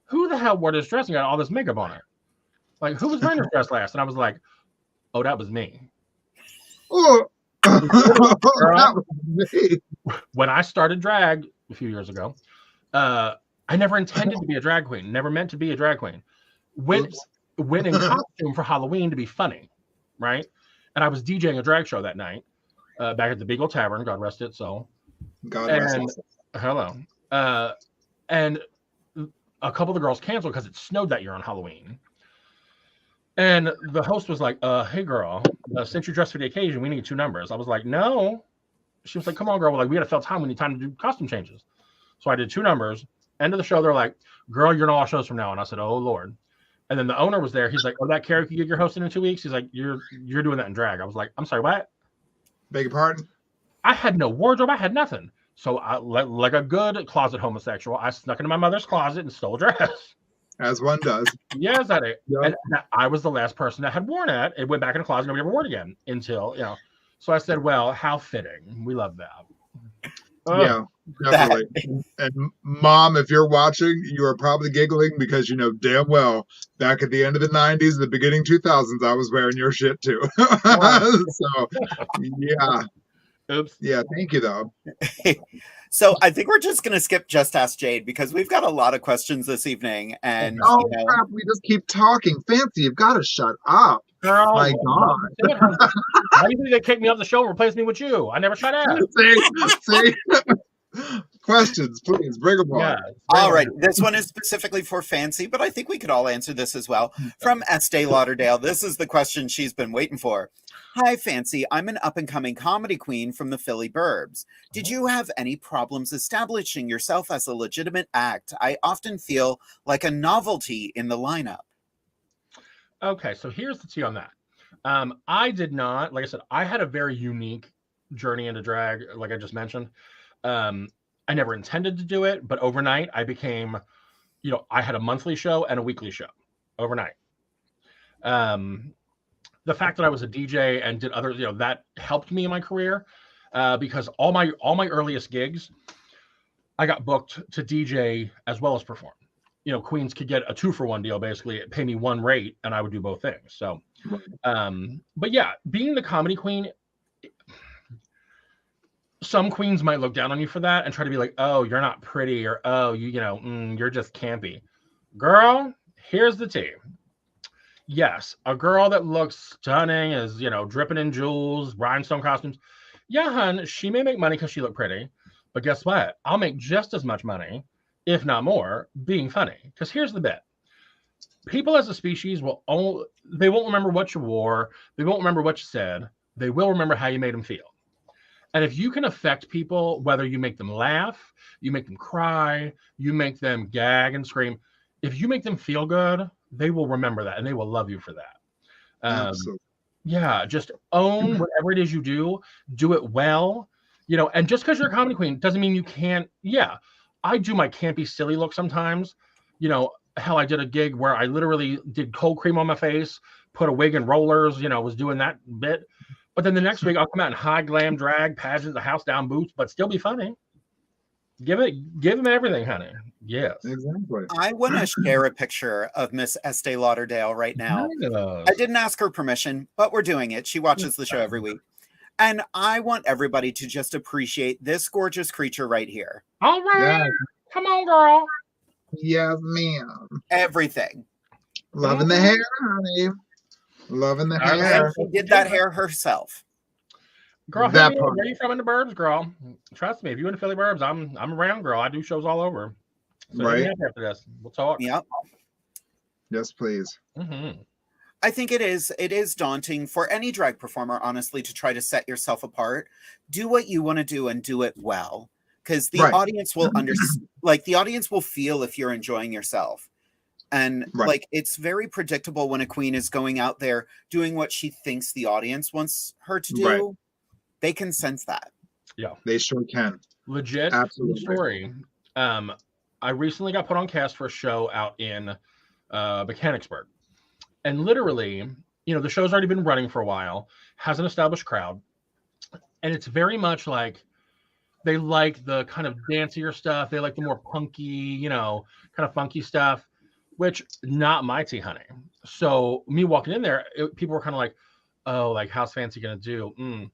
who the hell wore this dress and got all this makeup on it? Like, who was wearing this dress last? And I was like, oh, that was me. Oh, Girl, when I started drag a few years ago, I never intended to be a drag queen. Never meant to be a drag queen. Went in costume for Halloween to be funny, right? And I was DJing a drag show that night back at the Beagle Tavern. God rest its soul. God rest its soul. Hello. And a couple of the girls canceled because it snowed that year on Halloween. And the host was like, hey, girl, since you're dressed for the occasion, we need 2 numbers. I was like, no. She was like, come on, girl. We got to fill time. We need time to do costume changes. So I did 2 numbers. End of the show, they're like, girl, you're in all shows from now on. I said, oh, Lord. And then the owner was there. He's like, oh, that karaoke gig you're hosting in 2 weeks? He's like, you're doing that in drag. I was like, I'm sorry, what? Beg your pardon? I had no wardrobe. I had nothing. So like a good closet homosexual, I snuck into my mother's closet and stole a dress. As one does. Yes, I did. Yep. And I was the last person that had worn it. It went back in the closet. Nobody ever wore it again until, So I said, well, how fitting. We love that. Yeah, definitely. And Mom, if you're watching, you are probably giggling because you know damn well back at the end of the 90s, the beginning 2000s, I was wearing your shit too. So, yeah. Oops. Yeah, thank you, though. So I think we're just going to skip Just Ask Jade because we've got a lot of questions this evening. And crap, we just keep talking. Fancy, you've got to shut up. Girl, my God. Why do you think they kicked me off the show and replaced me with you? I never shut up. See? Questions, please. Bring them on. Yeah, all right. This one is specifically for Fancy, but I think we could all answer this as well. From Estee Lauderdale, this is the question she's been waiting for. Hi, Fancy. I'm an up-and-coming comedy queen from the Philly burbs. Did you have any problems establishing yourself as a legitimate act? I often feel like a novelty in the lineup. Okay, so here's the tea on that. I did not, like I said, I had a very unique journey into drag, like I just mentioned. I never intended to do it, but overnight I became, I had a monthly show and a weekly show overnight. The fact that I was a DJ and did other, that helped me in my career, because all my earliest gigs, I got booked to DJ as well as perform. Queens could get a 2-for-1 deal, basically pay me one rate and I would do both things. So, but yeah, being the comedy queen, some queens might look down on you for that and try to be like, oh, you're not pretty, or oh, you're just campy. Girl, here's the tea. Yes, a girl that looks stunning, is dripping in jewels, rhinestone costumes. Yeah, hun, she may make money because she look pretty, but guess what? I'll make just as much money, if not more, being funny. Because here's the bit: people as a species they won't remember what you wore, they won't remember what you said, they will remember how you made them feel. And if you can affect people, whether you make them laugh, you make them cry, you make them gag and scream, if you make them feel good, they will remember that and they will love you for that. Absolutely. Yeah, just own whatever it is you do it well. And just because you're a comedy queen doesn't mean you can't. Yeah, I do my campy, silly look sometimes. Hell, I did a gig where I literally did cold cream on my face, put a wig and rollers, was doing that bit. But then the next week, I'll come out in high glam drag, pageant, the house down boots, but still be funny. Give them everything, honey. Yes. Exactly. I want to share a picture of Miss Estee Lauderdale right now. I didn't ask her permission, but we're doing it. She watches the show every week. And I want everybody to just appreciate this gorgeous creature right here. All right. Yes. Come on, girl. Yes, ma'am. Everything. Loving the hair, honey. Loving the hair. And she did that hair herself. Girl, where are you from in the burbs, girl? Trust me, if you in the Philly burbs, I'm around, girl. I do shows all over. So right. After this, we'll talk. Yep. Yes, please. Mm-hmm. I think it is daunting for any drag performer, honestly, to try to set yourself apart. Do what you want to do and do it well, because the audience will understand. Like, the audience will feel if you're enjoying yourself. And like, it's very predictable when a queen is going out there doing what she thinks the audience wants her to do. Right. They can sense that. Yeah, they sure can. Legit. Absolutely. Story. I recently got put on cast for a show out in Mechanicsburg, and literally, the show's already been running for a while, has an established crowd, and it's very much like they like the kind of dancier stuff. They like the more punky, kind of funky stuff. Which, not my tea, honey. So me walking in there, people were kind of like, oh, like, how's Fancy going to do?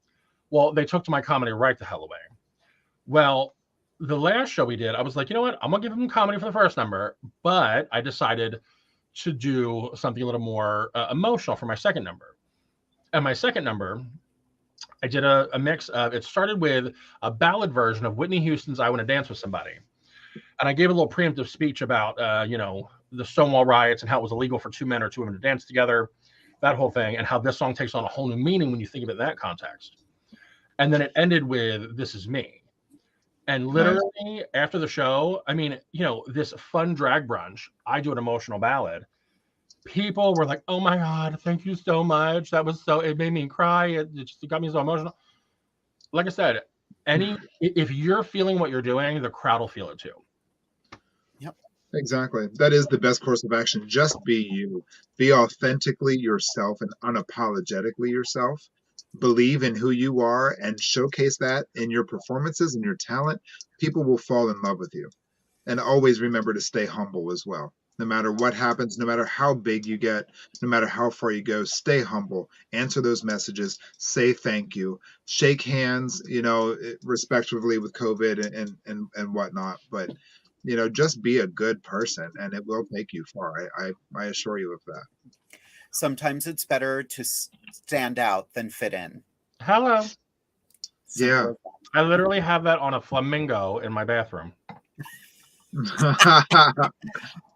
Well, they took to my comedy right the hell away. Well, the last show we did, I was like, you know what? I'm going to give them comedy for the first number. But I decided to do something a little more emotional for my second number. And my second number, I did a mix of, it started with a ballad version of Whitney Houston's I Want to Dance with Somebody. And I gave a little preemptive speech about, the Stonewall riots and how it was illegal for two men or two women to dance together, that whole thing, and how this song takes on a whole new meaning when you think of it in that context. And then it ended with This Is Me. And literally after the show, I mean, this fun drag brunch, I do an emotional ballad. People were like, oh my God, thank you so much. That was it made me cry. It just got me so emotional. Like I said, if you're feeling what you're doing, the crowd will feel it too. Exactly. That is the best course of action. Just be you. Be authentically yourself and unapologetically yourself. Believe in who you are and showcase that in your performances and your talent. People will fall in love with you. And always remember to stay humble as well. No matter what happens, no matter how big you get, no matter how far you go, stay humble. Answer those messages. Say thank you. Shake hands, respectively with COVID and whatnot. But just be a good person and it will take you far. I assure you of that. Sometimes it's better to stand out than fit in. Hello. Yeah. I literally have that on a flamingo in my bathroom.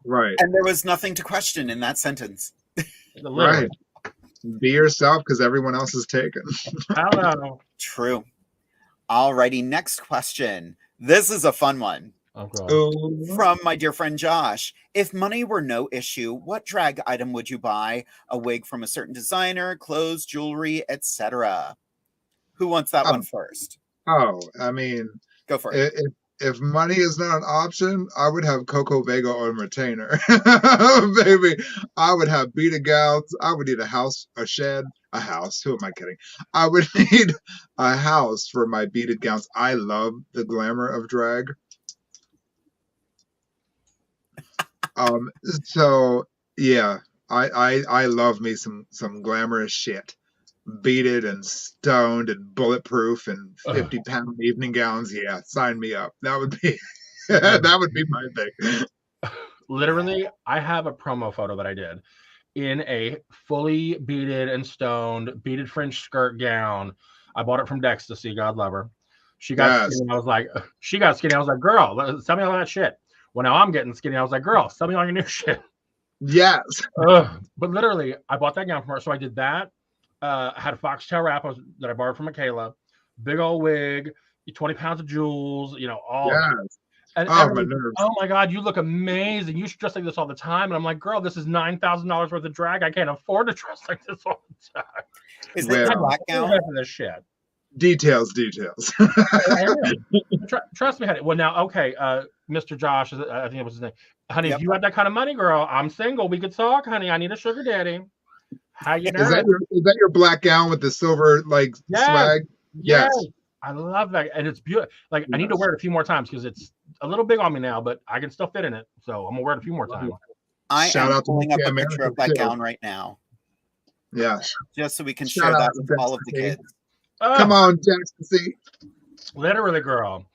Right. And there was nothing to question in that sentence. Right. Be yourself because everyone else is taken. Hello. True. Alrighty, next question. This is a fun one. From my dear friend Josh. If money were no issue, what drag item would you buy? A wig from a certain designer, clothes, jewelry, etc. Who wants that one first? Oh, I mean, go for it. if money is not an option, I would have Coco Vega on retainer. Baby, I would have beaded gowns. I would need a house, a shed, a house. Who am I kidding? I would need a house for my beaded gowns. I love the glamour of drag. So yeah, I love me some glamorous shit. Beaded and stoned and bulletproof and 50-pound evening gowns. Yeah, sign me up. That would be that would be my thing. Literally, I have a promo photo that I did in a fully beaded and stoned beaded French skirt gown. I bought it from Dextasy, God love her. She got skinny. I was like, she got skinny. I was like, girl, sell me all that shit. Well, now I'm getting skinny. I was like, girl, sell me all your new shit. Yes. But literally, I bought that gown from her. So I did that. I had a foxtail wrap that I borrowed from Michaela, big old wig, 20 pounds of jewels, you know, all. Yes. And oh my God, you look amazing. You should dress like this all the time. And I'm like, girl, this is $9,000 worth of drag. I can't afford to dress like this all the time. Is this a black gown? This shit. Details. Trust me, honey. Well, now, okay, Mr. Josh, I think it was his name. Honey, if you had that kind of money, girl, I'm single. We could talk, honey. I need a sugar daddy. How you doing? Is that your black gown with the silver swag? Yes. I love that, and it's beautiful. Like I need to wear it a few more times because it's a little big on me now, but I can still fit in it. So I'm gonna wear it a few more times. I am pulling up a picture of that gown right now. Yeah. Just so we can share that with all of the kids. Come on, Jackson. Literally, girl.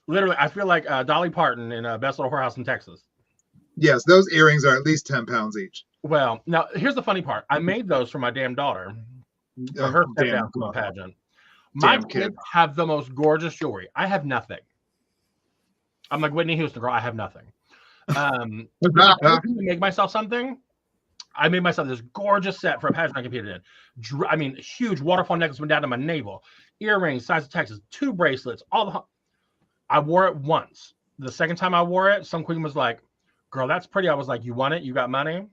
Literally, I feel like Dolly Parton in Best Little Whorehouse in Texas. Yes, those earrings are at least 10 pounds each. Well, now here's the funny part. I made those for my damn daughter. For her step down from a pageant. My kids have the most gorgeous jewelry. I have nothing. I'm like Whitney Houston, girl. I have nothing. To make myself something, I made myself this gorgeous set for a pageant I competed in. I mean, huge waterfall necklace went down to my navel, earrings, size of Texas, 2 bracelets, I wore it once. The second time I wore it, some queen was like, "Girl, that's pretty." I was like, "You want it? You got money?"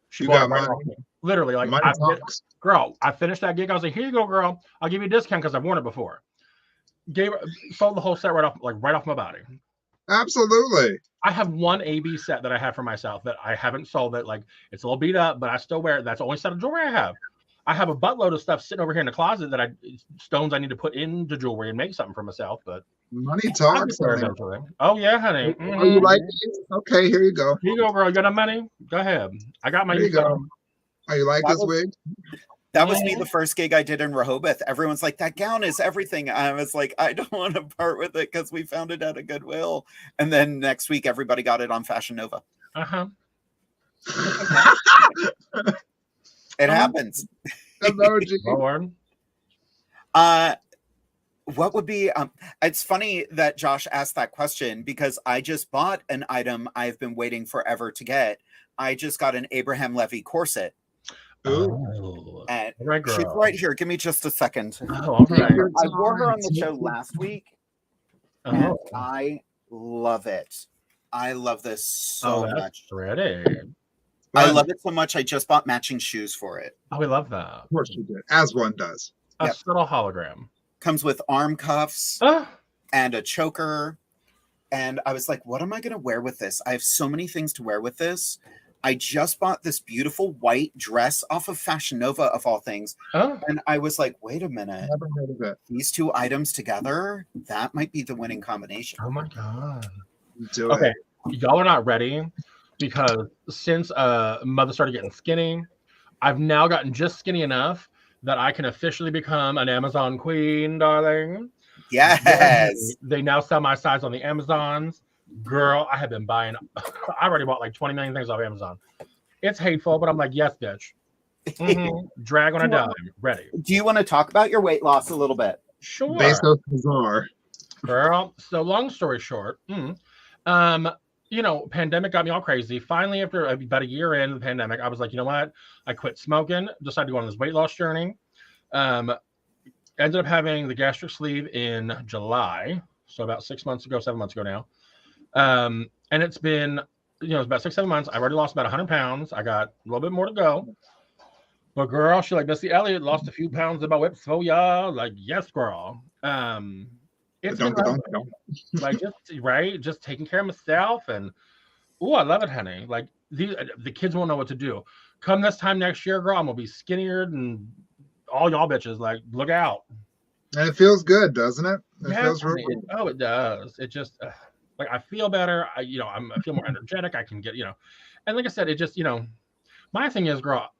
She bought it right off me. Literally, like, I finished that gig. I was like, "Here you go, girl. I'll give you a discount because I've worn it before." Sold the whole set right off my body. Absolutely. I have one AB set that I have for myself that I haven't sold. That it's a little beat up, but I still wear it. That's the only set of jewelry I have. I have a buttload of stuff sitting over here in the closet that stones I need to put into jewelry and make something for myself. But money talks. Oh yeah, honey. Mm-hmm. Oh, you like it? Okay, here you go. Here you go, girl. You got enough money? Go ahead. I got my. Here you go. Oh, you like this wig? That was me the first gig I did in Rehoboth. Everyone's like, that gown is everything. I was like, I don't want to part with it because we found it at a Goodwill. And then next week, everybody got it on Fashion Nova. Uh-huh. It happens. Lord. What would be, it's funny that Josh asked that question because I just bought an item I've been waiting forever to get. I just got an Abraham Levy corset. Oh, and she's right here. Give me just a second. Oh, okay. I wore her on the show last week, and I love it. I love this so much. Pretty. I love it so much. I just bought matching shoes for it. Oh, we love that. Of course you did, as one does. A subtle hologram. Comes with arm cuffs and a choker. And I was like, what am I going to wear with this? I have so many things to wear with this. I just bought this beautiful white dress off of Fashion Nova, of all things. And I was like, wait a minute. Never heard of it. These two items together, that might be the winning combination. Oh, my God. Okay. Y'all are not ready because since Mother started getting skinny, I've now gotten just skinny enough that I can officially become an Amazon queen, darling. Yes. They now sell my size on the Amazons. Girl, I have been buying. I already bought like 20 million things off Amazon. It's hateful, but I'm like, yes, bitch. Drag on a dime. Ready. Do you want to talk about your weight loss a little bit? Sure. Bizarre. Girl, so long story short, pandemic got me all crazy. Finally, after about a year into the pandemic, I was like, you know what? I quit smoking, decided to go on this weight loss journey. Ended up having the gastric sleeve in July. So about 7 months ago now. And it's been, it's about 6-7 months. I've already lost about 100 pounds. I got a little bit more to go. But girl, she like Missy Elliott lost a few pounds in my whips. Oh yeah, like yes, girl. It's been like just taking care of myself, and I love it, honey. Like the kids won't know what to do. Come this time next year, girl, I'm gonna be skinnier and all y'all bitches. Like, look out. And it feels good, doesn't it? It feels real good. Oh, it does. It just like I feel better. I feel more energetic. I can get and like I said, it just my thing is, girl,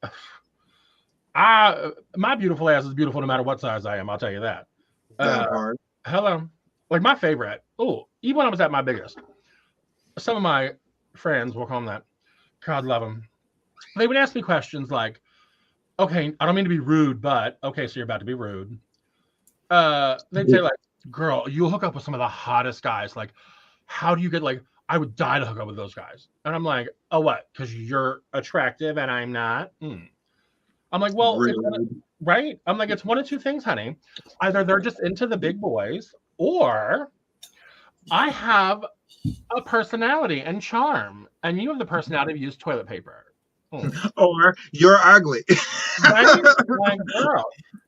my beautiful ass is beautiful no matter what size I am. I'll tell you that. Hard. Hello, like my favorite. Oh, even when I was at my biggest, some of my friends will call them that. God love them. They would ask me questions like, "Okay, I don't mean to be rude, but okay, so you're about to be rude." They'd say like, "Girl, you'll hook up with some of the hottest guys. Like, how do you get like?" I would die to hook up with those guys. And I'm like, oh, what? Because you're attractive and I'm not? I'm like, well, right? I'm like, it's one of two things, honey. Either they're just into the big boys, or I have a personality and charm, and you have the personality to use toilet paper. Or you're ugly. Right? Like, girl,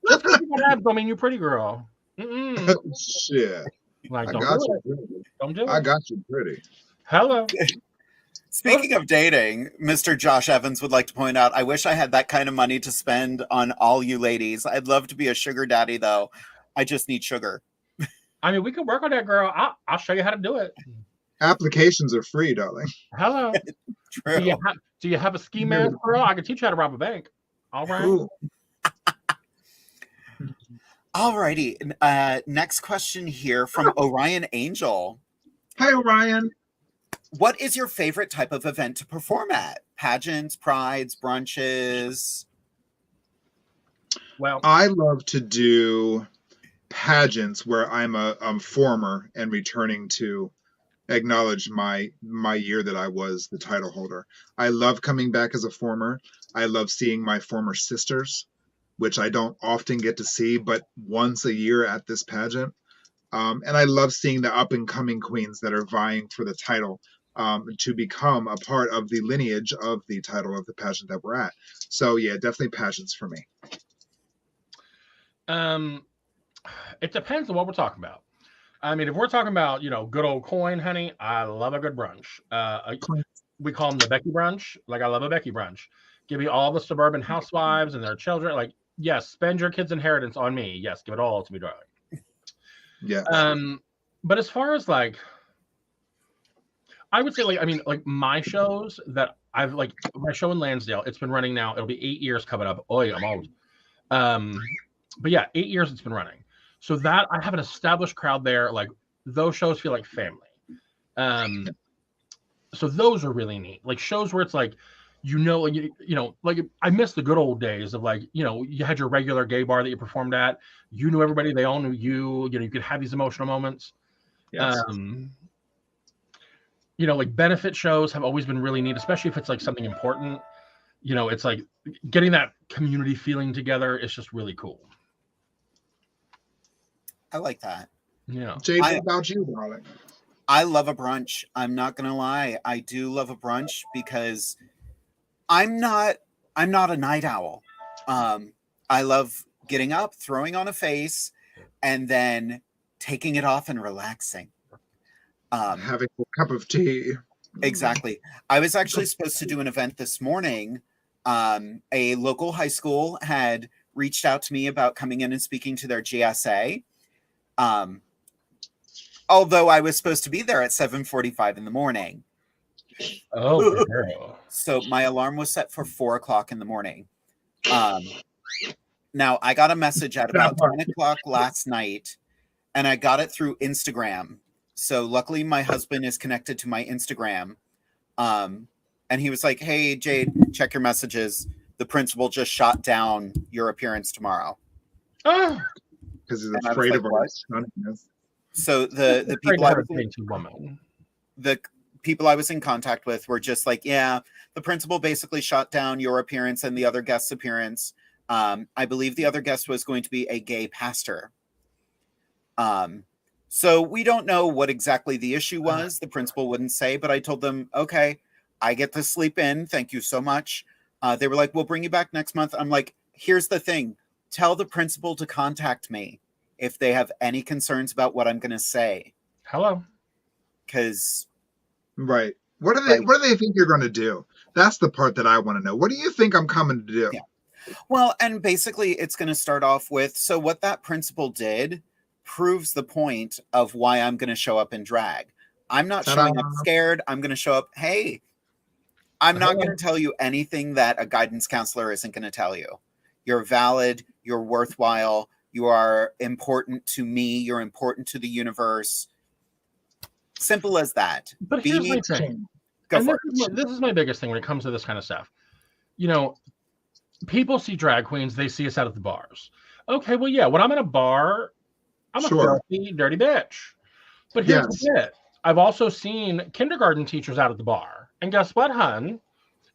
just because you got abs don't mean you're pretty, girl. Shit. Like, I got you pretty. Hello. Speaking of dating, Mr. Josh Evans would like to point out, I wish I had that kind of money to spend on all you ladies. I'd love to be a sugar daddy, though. I just need sugar. I mean, we could work on that, girl. I'll show you how to do it. Applications are free, darling. Hello. True. Do you have a ski mask, girl? I can teach you how to rob a bank. All right. Alrighty. Next question here from Orion Angel. Hi, Orion. What is your favorite type of event to perform at? Pageants, prides, brunches? Well, I love to do pageants where I'm a former and returning to acknowledge my year that I was the title holder. I love coming back as a former. I love seeing my former sisters, which I don't often get to see, but once a year at this pageant. And I love seeing the up and coming queens that are vying for the title to become a part of the lineage of the title of the pageant that we're at. So yeah, definitely pageants for me. It depends on what we're talking about. I mean, if we're talking about, good old coin, honey, I love a good brunch. We call them the Becky brunch. Like, I love a Becky brunch. Give me all the suburban housewives and their children. Like, yes, spend your kids' inheritance on me. Yes, give it all to me, darling. Yeah. But as far as like, I would say like my shows that I've like my show in Lansdale, it's been running now. It'll be 8 years coming up. Oh yeah, I'm old. But yeah, 8 years it's been running. So that I have an established crowd there. Like those shows feel like family. So those are really neat. Like shows where it's like, like I miss the good old days of like, you had your regular gay bar that you performed at. You knew everybody, they all knew you. You could have these emotional moments. Yes. Like benefit shows have always been really neat, especially if it's like something important. It's like getting that community feeling together. It's just really cool. I like that. Yeah. Jade, what about you, darling? I love a brunch. I'm not gonna lie. I do love a brunch because I'm not a night owl. I love getting up, throwing on a face, and then taking it off and relaxing. Having a cup of tea. Exactly. I was actually supposed to do an event this morning. A local high school had reached out to me about coming in and speaking to their GSA. Although I was supposed to be there at 7:45 in the morning. Oh, girl. So my alarm was set for 4:00 in the morning. Now I got a message at about 10 o'clock last night, and I got it through Instagram. So luckily my husband is connected to my Instagram. And he was like, hey, Jade, check your messages. The principal just shot down your appearance tomorrow. Oh, because he's afraid of our sunniness. So the people I was in contact with were just like, yeah, the principal basically shot down your appearance and the other guest's appearance. I believe the other guest was going to be a gay pastor. So we don't know what exactly the issue was. The principal wouldn't say, but I told them, okay, I get to sleep in. Thank you so much. They were like, we'll bring you back next month. I'm like, here's the thing. Tell the principal to contact me. if they have any concerns about what I'm going to say. Hello. Because Right. What do they think you're going to do? That's the part that I want to know. What do you think I'm coming to do? Yeah. Well, and basically it's going to start off with, so what that principal did proves the point of why I'm going to show up in drag. I'm not showing up scared. I'm going to show up, hey, I'm not going to tell you anything that a guidance counselor isn't going to tell you. You're valid. You're worthwhile. You are important to me. You're important to the universe. Simple as that. But here's my thing. This is my biggest thing when it comes to this kind of stuff. You know, people see drag queens. They see us out at the bars. Okay, well, yeah, when I'm in a bar, I'm a filthy, dirty bitch. But here's the bit. I've also seen kindergarten teachers out at the bar. And guess what, hun?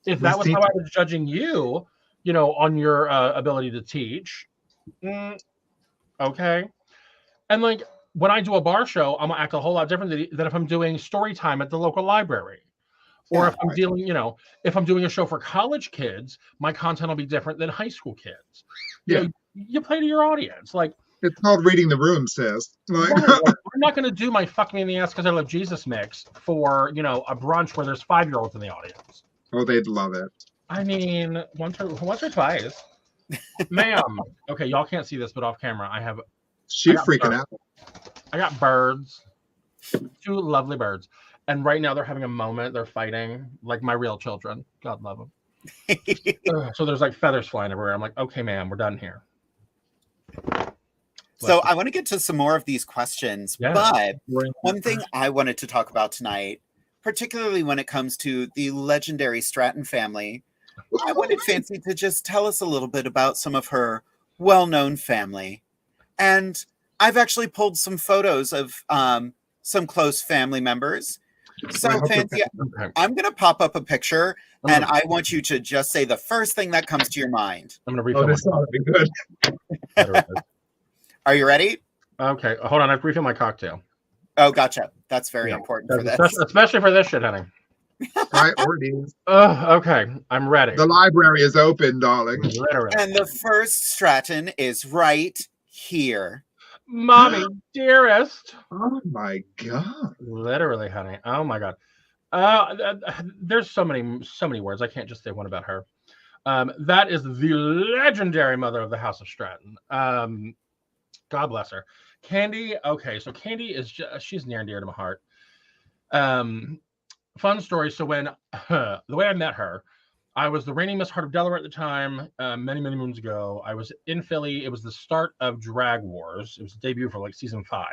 If that was how I was judging you, you know, on your ability to teach, okay. And like when I do a bar show, I'm gonna act a whole lot differently than if I'm doing story time at the local library. Or if I'm dealing, you know, if I'm doing a show for college kids, my content will be different than high school kids. Yeah. You know, you play to your audience. Like, it's called reading the room, sis. Like, I'm not going to do my fuck me in the ass because I love Jesus mix for, you know, a brunch where there's 5-year-olds in the audience. Oh, they'd love it. I mean, once or twice. Ma'am. Okay, y'all can't see this, but off camera, She's freaking out. I got birds. 2 lovely birds. And right now they're having a moment. They're fighting like my real children. God love them. So there's like feathers flying everywhere. I'm like, okay, ma'am, we're done here. So I want to get to some more of these questions, but one thing I wanted to talk about tonight, particularly when it comes to the legendary Stratton family, I wanted Fancy to just tell us a little bit about some of her well-known family. And I've actually pulled some photos of some close family members. So Fancy, I'm going to pop up a picture, and I want you to just say the first thing that comes to your mind. I'm going to refill this ought to be good. Are you ready? Okay, hold on. I have to refill my cocktail. Oh, gotcha. That's very important for this. Especially for this shit, honey. Priorities. Okay, I'm ready. The library is open, darling. Literally. And the first Stratton is right here. Mommy, dearest. Oh my God. Literally, honey. Oh my God. There's so many words. I can't just say one about her. That is the legendary mother of the House of Stratton. God bless her. Candy. Okay, so Candy is she's near and dear to my heart. Fun story. So when the way I met her, I was the reigning Miss Heart of Delaware at the time, many moons ago. I was in Philly. It was the start of Drag Wars. It was the debut for like season 5.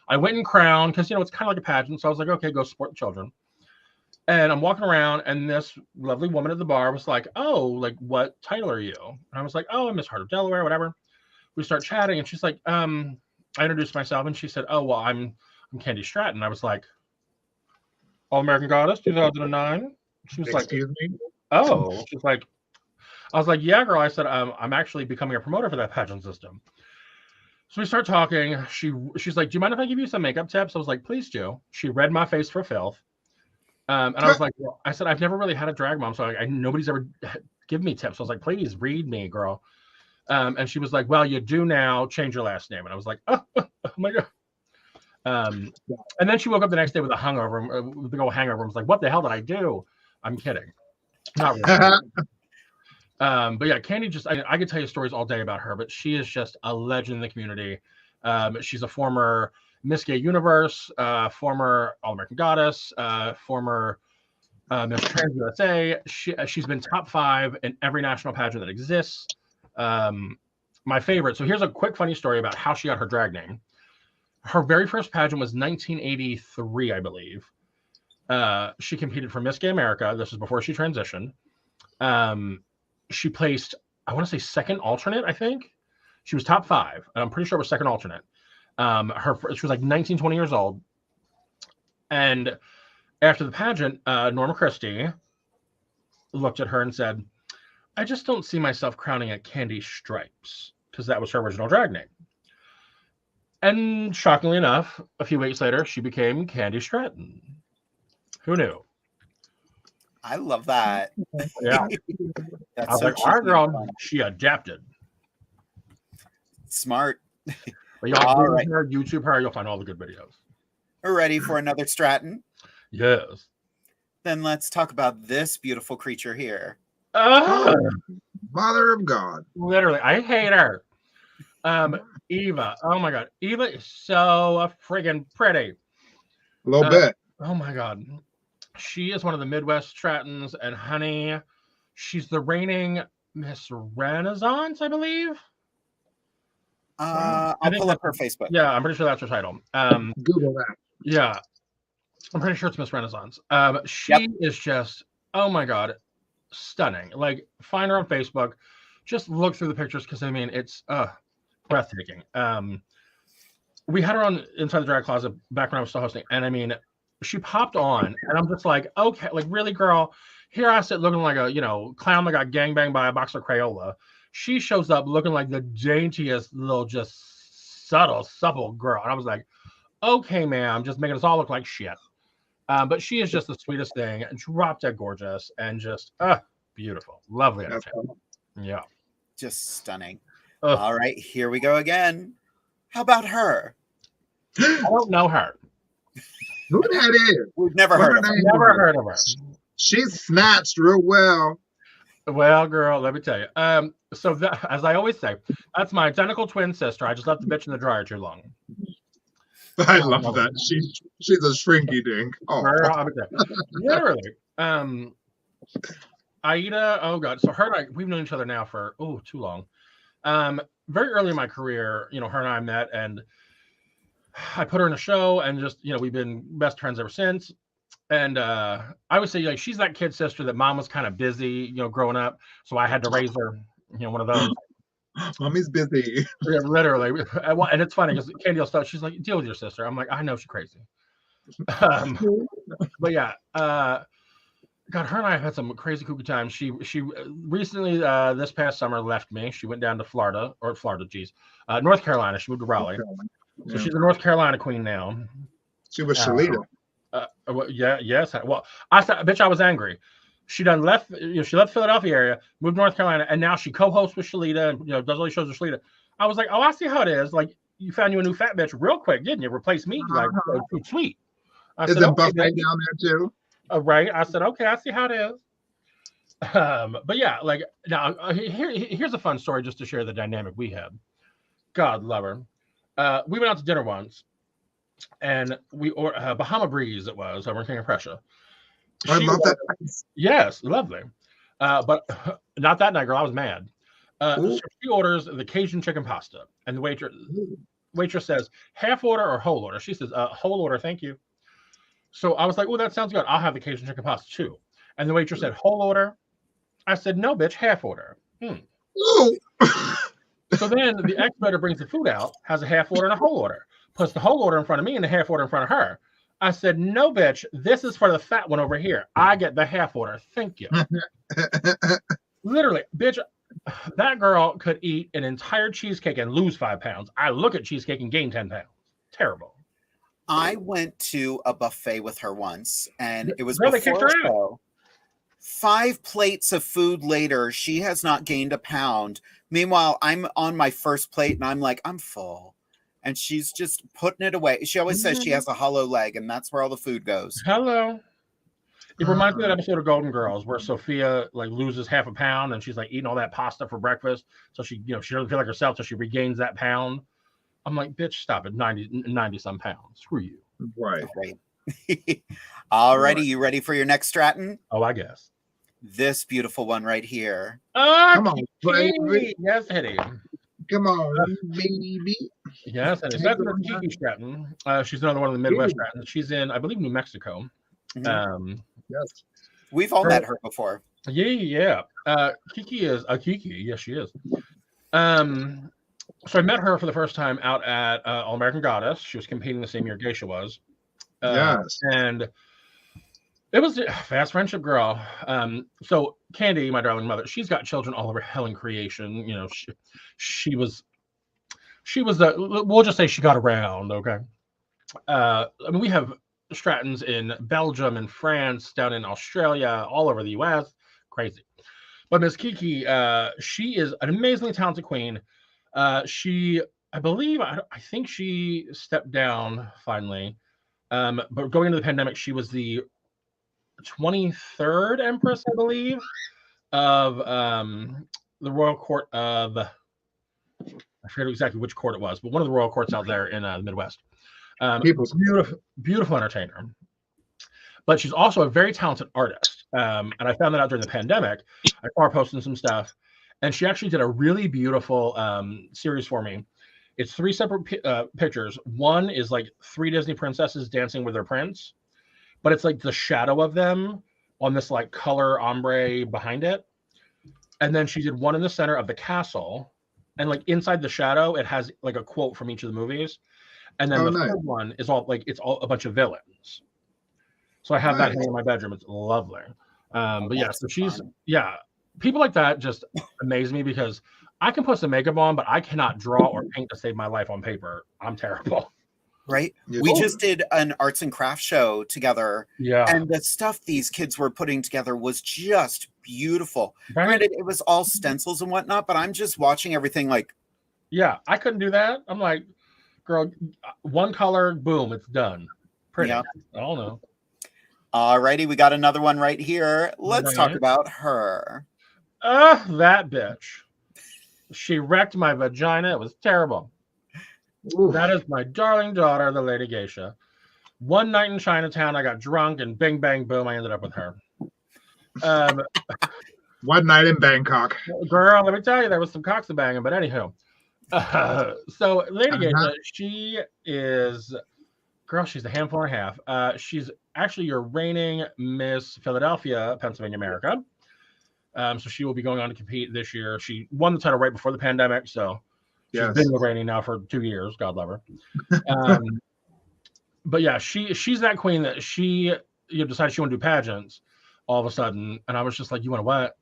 I went in crown because, you know, it's kind of like a pageant. So I was like, okay, go support the children. And I'm walking around, and this lovely woman at the bar was like, oh, like, what title are you? And I was like, oh, I'm Miss Heart of Delaware, whatever. We start chatting, and she's like, I introduced myself, and she said, oh, well, I'm Candy Stratton. I was like, All-American Goddess, 2009. She was like, excuse me? Oh, she's like, I was like, yeah, girl. I said, I'm actually becoming a promoter for that pageant system. So we start talking. She's like, do you mind if I give you some makeup tips? I was like, please do. She read my face for filth. And I was like, well, I said, I've never really had a drag mom, so nobody's ever given me tips. I was like, please read me, girl. And she was like, well, you do now. Change your last name. And I was like, oh my God. And then she woke up the next day with a hungover, with a big old hangover. I was like, what the hell did I do? I'm kidding. Not really. But yeah, Candy I could tell you stories all day about her, but she is just a legend in the community. She's a former Miss Gay Universe, former All-American Goddess, former Miss Trans USA. She's been top 5 in every national pageant that exists. My favorite. So here's a quick funny story about how she got her drag name. Her very first pageant was 1983, I believe. She competed for Miss Gay America. This is before she transitioned. She placed, I want to say, second alternate, I think. She was top 5, and I'm pretty sure it was second alternate. She was like 19, 20 years old. And after the pageant, Norma Christie looked at her and said, I just don't see myself crowning at Candy Stripes, because that was her original drag name. And shockingly enough, a few weeks later, she became Candy Stratton. Who knew? I love that. Yeah. I was like, our girl, she adapted. Smart. But y'all All Google right. her, YouTube her, you'll find all the good videos. We're ready for another Stratton? Yes. Then let's talk about this beautiful creature here. Mother of God. Literally, I hate her. Eva. Oh my God. Eva is so friggin' pretty. A little bit. Oh my God. She is one of the Midwest Strattons, and honey, she's the reigning Miss Renaissance, I believe. I'll pull up her Facebook. Yeah, I'm pretty sure that's her title. Google that. Yeah, I'm pretty sure it's Miss Renaissance. She is just, oh my God, stunning. Like, find her on Facebook. Just look through the pictures because I mean, it's breathtaking. We had her on Inside the Drag Closet back when I was still hosting, and I mean, she popped on, and I'm just like, okay, like really, girl. Here I sit looking like a clown that got gangbanged by a box of Crayola. She shows up looking like the daintiest little, just subtle, supple girl, and I was like, okay, ma'am, just making us all look like shit. But she is just the sweetest thing, and drop dead gorgeous, and just beautiful, lovely entertainment. Yeah, just stunning. All right, here we go again. How about her? I don't know her. Who that is? We've never heard of her. Never heard of her. She's snatched real well. Well, girl, let me tell you. So that, as I always say, that's my identical twin sister. I just left the bitch in the dryer too long. I love that. She's a shrinky dink. Oh, girl, literally. Aida. Oh God. So her and I, we've known each other now for too long. Very early in my career, her and I met, and I put her in a show, and just we've been best friends ever since. And I would say, like, she's that kid sister that mom was kind of busy, growing up, so I had to raise her. One of those. Mommy's busy. Yeah, literally. And it's funny because Candy will start. She's like, "Deal with your sister." I'm like, "I know she's crazy." But yeah, God, her and I have had some crazy kooky times. She recently this past summer left me. She went down to North Carolina. She moved to Raleigh, so she's a North Carolina queen now. She was Shalita. Yes. Well, I said, bitch, I was angry. She done left. She left Philadelphia area, moved to North Carolina, and now she co-hosts with Shalita and does all these shows with Shalita. I was like, oh, I see how it is. Like, you found you a new fat bitch real quick, didn't you? Replace me, like, too sweet. Is it buffet down there too? Right. I said, okay, I see how it is. But yeah, like, now here's a fun story just to share the dynamic we had. God love her. We went out to dinner once, and we Bahama Breeze it was over in King of Prussia. I love that. Yes, lovely. But not that night, girl. I was mad. So she orders the Cajun chicken pasta, and the waitress says, half order or whole order? She says, whole order, thank you. So I was like, oh, that sounds good. I'll have the Cajun chicken pasta too. And the waitress said, whole order? I said, no, bitch, half order. So then the expediter brings the food out, has a half order and a whole order, puts the whole order in front of me and the half order in front of her. I said, no, bitch, this is for the fat one over here. I get the half order. Thank you. Literally, bitch, that girl could eat an entire cheesecake and lose 5 pounds. I look at cheesecake and gain 10 pounds. Terrible. I went to a buffet with her once, and it was really before a show. 5 plates of food later, she has not gained a pound. Meanwhile, I'm on my first plate, and I'm like, I'm full. And she's just putting it away. She always says she has a hollow leg, and that's where all the food goes. Hello. It reminds me of that episode of Golden Girls where Sophia like loses half a pound and she's like eating all that pasta for breakfast. So she, she doesn't feel like herself, so she regains that pound. I'm like, bitch, stop it. 90 some pounds. Screw you. Right. Alrighty, you ready for your next Stratton? Oh, I guess. This beautiful one right here. Come on, baby. Yes, Hetty. Come on, baby. Yes, and that's Kiki Stratton. She's another one of the Midwest Strattons. She's in, I believe, New Mexico. Yes. We've all met her before. Yeah. Kiki is a Kiki. Yes, she is. So I met her for the first time out at All American Goddess. She was competing the same year Geisha was. Yes. And it was a fast friendship, girl. So Candy, my darling mother, she's got children all over hell in creation. She was we'll just say she got around, okay? I mean, we have Strattons in Belgium and France, down in Australia, all over the US. Crazy. But Miss Kiki, she is an amazingly talented queen. She I believe, I think she stepped down finally. But going into the pandemic, she was the 23rd Empress, I believe, of the Royal Court of, I forget exactly which court it was, but one of the royal courts out there in the Midwest. Beautiful entertainer. But she's also a very talented artist. And I found that out during the pandemic. I saw her posting some stuff, and she actually did a really beautiful series for me. It's 3 separate pictures. One is like 3 Disney princesses dancing with their prince, but it's like the shadow of them on this like color ombre behind it. And then she did one in the center of the castle, and like inside the shadow, it has like a quote from each of the movies. And then the third one is all like, it's all a bunch of villains. So I have that hanging in my bedroom. It's lovely. But yeah, so she's, people like that just amaze me, because I can put some makeup on, but I cannot draw or paint to save my life on paper. I'm terrible. Right? We just did an arts and crafts show together. Yeah. And the stuff these kids were putting together was just beautiful. Right? Granted, it was all stencils and whatnot, but I'm just watching everything like... Yeah, I couldn't do that. I'm like, girl, one color, boom, it's done. Pretty. Yeah. I don't know. Alrighty, we got another one right here. Let's talk about her. That bitch. She wrecked my vagina. It was terrible. Ooh. That is my darling daughter, the Lady Geisha. One night in Chinatown, I got drunk, and bing, bang, boom, I ended up with her. One night in Bangkok. Girl, let me tell you, there was some cocks a banging, but anywho. So Lady Geisha, she is, girl, she's a handful and a half. She's actually your reigning Miss Philadelphia, Pennsylvania, America. So she will be going on to compete this year. She won the title right before the pandemic, so she's been reigning now for 2 years. God love her. But yeah, she's that queen that she decided she wanted to do pageants all of a sudden, and I was just like, you want to what?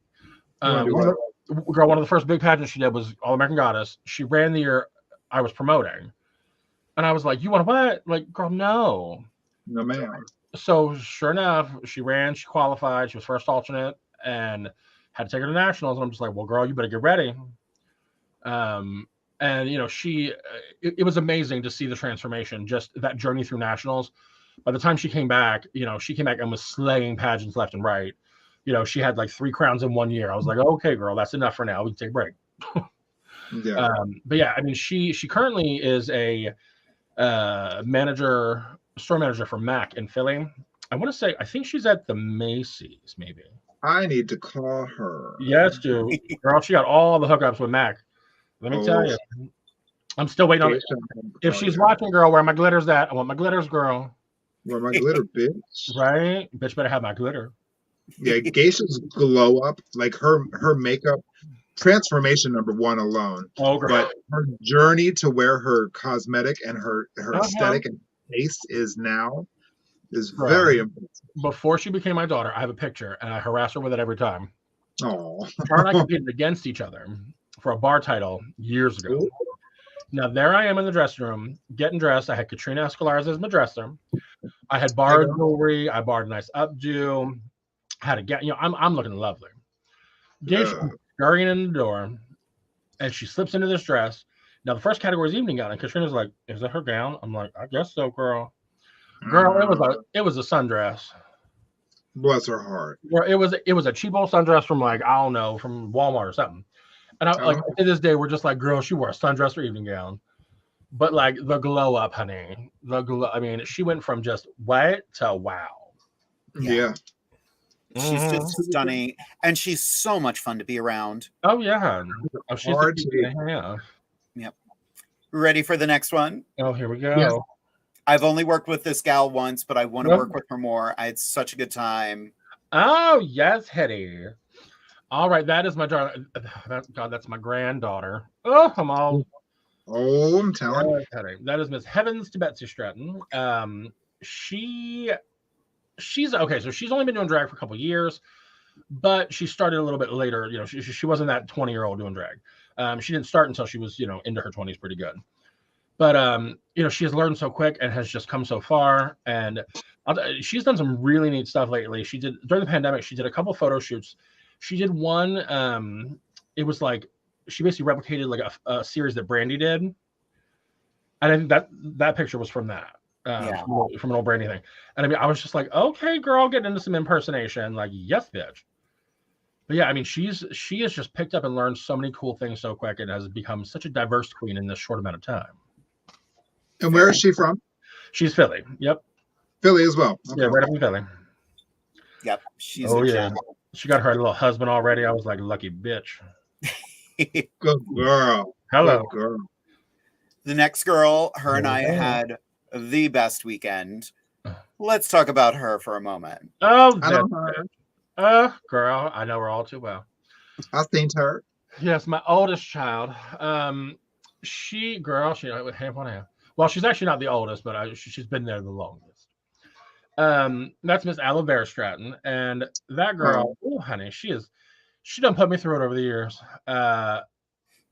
Girl, one of the first big pageants she did was All American Goddess. She ran the year I was promoting, and I was like, you want to what? Like, girl, no, ma'am. So sure enough, she ran, she qualified, she was first alternate, and had to take her to nationals. And I'm just like, well, girl, you better get ready. And she, it was amazing to see the transformation, just that journey through nationals. By the time she came back, she came back and was slaying pageants left and right. She had like 3 crowns in 1 year. I was like, okay, girl, that's enough for now. We can take a break. But yeah, I mean, she currently is a store manager for MAC in Philly. I want to say, I think she's at the Macy's, maybe. I need to call her. Yes, dude. Girl, she got all the hookups with MAC. Let me tell you. I'm still waiting on it. If she's watching, girl, where my glitter's at? I want my glitters, girl. Where my glitter, bitch? Right? Bitch better have my glitter. Yeah, Geisha's glow up, like her makeup transformation #1 alone. Oh, girl. But her journey to where her cosmetic and her aesthetic and face is now is very important. Before she became my daughter, I have a picture, and I harass her with it every time. Oh. Her and I competed against each other for a bar title years ago. Ooh. Now, there I am in the dressing room, getting dressed. I had Katrina Escolar as my dresser. I had barred jewelry. I barred a nice updo. Had a I'm looking lovely. Geisha scurrying in the door, and she slips into this dress. Now, the first category is evening gown, and Katrina's like, "Is that her gown?" I'm like, "I guess so, girl." Girl, it was a sundress. Bless her heart. Well, it was a cheap old sundress from like, I don't know, from Walmart or something. And I like to this day, we're just like, girl, she wore a sundress or evening gown. But like the glow up, honey. The glow. I mean, she went from just what to wow. Yeah. She's just stunning, and she's so much fun to be around. Oh yeah. Oh, she's Yep. Ready for the next one? Oh, here we go. Yes. I've only worked with this gal once, but I want to work with her more. I had such a good time. Oh, yes, Hetty. All right, that is my daughter. That's my granddaughter. Oh, I'm all. Oh, I'm telling you. That is Miss Heavens to Betsy Stratton. She's okay. So she's only been doing drag for a couple years, but she started a little bit later. She wasn't that 20-year-old doing drag. She didn't start until she was, into her 20s pretty good. But, she has learned so quick and has just come so far. And she's done some really neat stuff lately. She did, during the pandemic, she did a couple photo shoots. She did one, it was like, she basically replicated like a series that Brandy did. And I think that picture was from that. Yeah. From an old Brandy thing. And I mean, I was just like, okay, girl, getting into some impersonation. Like, yes, bitch. But yeah, I mean, she has just picked up and learned so many cool things so quick and has become such a diverse queen in this short amount of time. And where is she from? She's Philly. Yep. Philly as well. Okay. Yeah, right up in Philly. Yep. She's a gem. She got her little husband already. I was like, lucky bitch. Good girl. Hello. Good girl. The next girl, her and I had the best weekend. Let's talk about her for a moment. Oh, I know her. Girl, I know her all too well. I've seen her. Yes, my oldest child. She half on half. Well, she's actually not the oldest, but she's been there the longest. That's Miss Aloe Vera Stratton, and that girl, honey, she done put me through it over the years.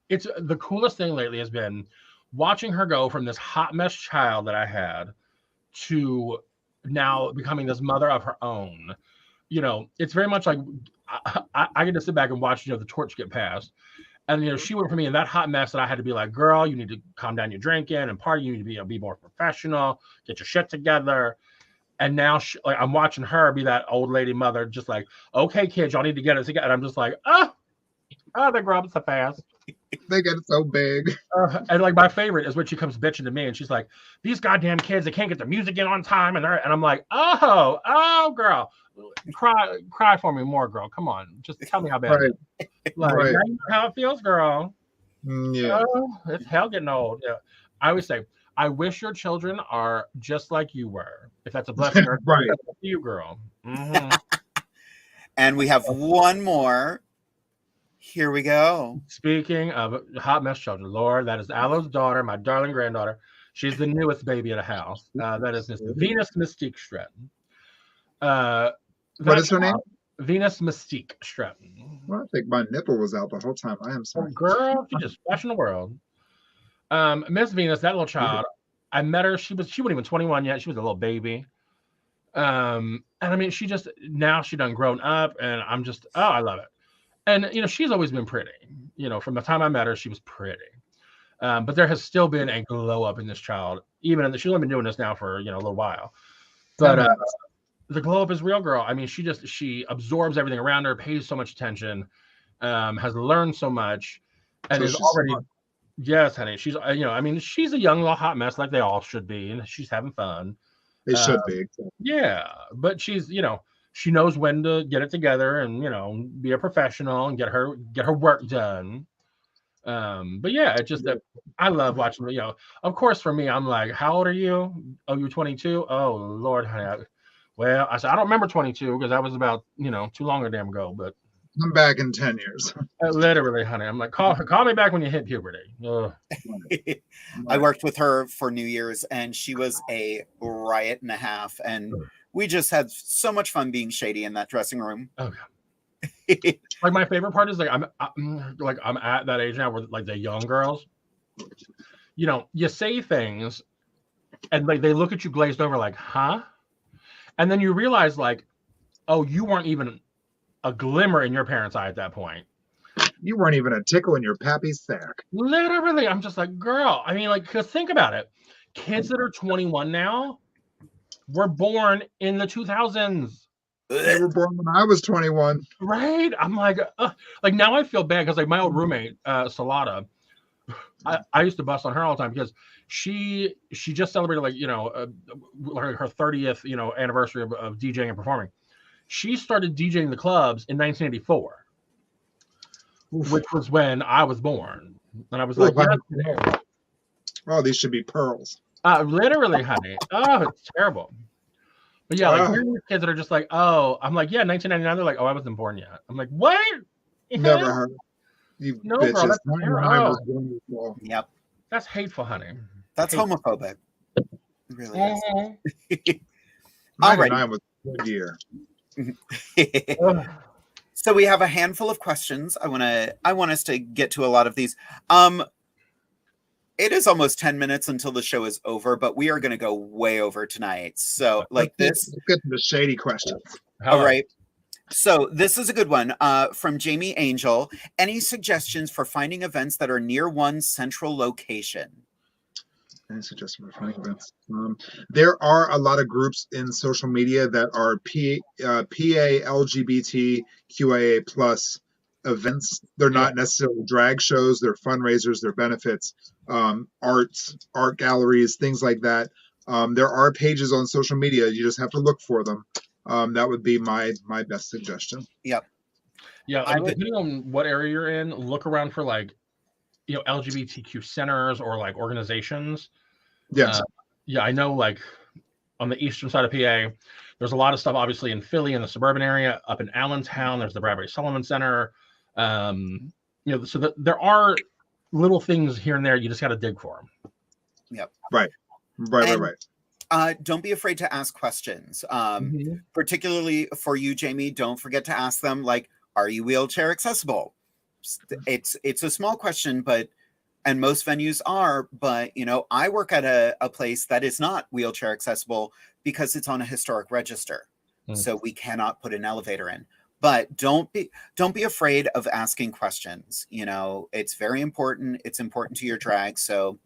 It's the coolest thing lately has been watching her go from this hot mess child that I had to now becoming this mother of her own. You know, it's very much like I get to sit back and watch, the torch get passed. And, she went from being that hot mess that I had to be like, girl, you need to calm down your drinking and party. You need to be more professional, get your shit together. And now I'm watching her be that old lady mother, just like, okay, kids, y'all need to get it together. And I'm just like, they grow up so fast. They get so big. And like my favorite is when she comes bitching to me and she's like, these goddamn kids, they can't get their music in on time. And I'm like, oh, girl, cry for me more, girl. Come on, just tell me how bad. Right. It is. Like, Right. now you know how it feels, girl. Yeah. It's hell getting old. Yeah, I always say, I wish your children are just like you were. If that's a blessing, or Right. that's up to you, girl. Mm-hmm. And we have one more. Here we go. Speaking of hot mess children, Lord, that is Aloe's daughter, my darling granddaughter. She's the newest baby of the house. That is Miss Venus Mystique Stratton. What is her name? Venus Mystique Stratton. Well, I think my nipple was out the whole time. I am sorry. Girl, she just flashing the world. Miss Venus, that little child, I met her. She wasn't even 21 yet. She was a little baby. And I mean, she done grown up, and I'm just, I love it. And, she's always been pretty. From the time I met her, she was pretty. But there has still been a glow up in this child, she's only been doing this now for, a little while. But the glow up is real, girl. I mean, she absorbs everything around her, pays so much attention, has learned so much, and is already, smart. Yes, honey. She's, she's a young little hot mess like they all should be, and she's having fun. They should be. Yeah, but she's, she knows when to get it together and, be a professional and get her work done. But yeah, it's just that I love watching, of course for me, I'm like, how old are you? Oh, you're 22? Oh, Lord, honey. Well, I said, I don't remember 22 because that was about, too long a damn ago, but. I'm back in 10 years. Literally, honey. I'm like, call me back when you hit puberty. I worked with her for New Year's, and she was a riot and a half. And we just had so much fun being shady in that dressing room. Oh, yeah. Like, my favorite part is, like, I'm at that age now where, like, the young girls, you say things, and, like, they look at you glazed over like, huh? And then you realize, like, oh, you weren't even a glimmer in your parents' eye at that point. You weren't even a tickle in your pappy's sack. Literally, I'm just like, girl. I mean, like, because think about it. Kids that are 21 now were born in the 2000s. They were born when I was 21. Right? I'm like now I feel bad because, like, my old roommate, Salada, I used to bust on her all the time because she just celebrated, like, her 30th, anniversary of DJing and performing. She started DJing the clubs in 1984, which was when I was born. And I was like, yes. Oh, these should be pearls. Literally, honey. Oh, it's terrible. But yeah, like, hearing these kids that are just like, oh, I'm like, yeah, 1999. They're like, oh, I wasn't born yet. I'm like, what? Never heard. You no, bitches. girl, that's terrible. Yep. That's hateful, honey. That's homophobic. It really is. All right. I was a good year. So we have a handful of questions. I want us to get to a lot of these. It is almost 10 minutes until the show is over, but we are going to go way over tonight. So, like, this. Let's get to the shady questions. All right. So this is a good one from Jamie Angel. Any suggestions for finding events that are near one central location? Any suggestions for funny events? There are a lot of groups in social media that are PA LGBTQIA plus events. They're not necessarily drag shows. They're fundraisers. They're benefits, art galleries, things like that. There are pages on social media. You just have to look for them. That would be my best suggestion. Yep. Yeah, depending on what area you're in, look around for like, LGBTQ centers or like organizations. Yes. Yeah, I know like on the eastern side of PA, there's a lot of stuff obviously in Philly in the suburban area. Up in Allentown, there's the Bradbury Sullivan Center. So there are little things here and there. You just got to dig for them. Yep. Right. Don't be afraid to ask questions. Particularly for you, Jamie, don't forget to ask them like, are you wheelchair accessible? It's a small question, and most venues are, but I work at a place that is not wheelchair accessible because it's on a historic register. So we cannot put an elevator in. But don't be afraid of asking questions. It's very important. It's important to your drag. So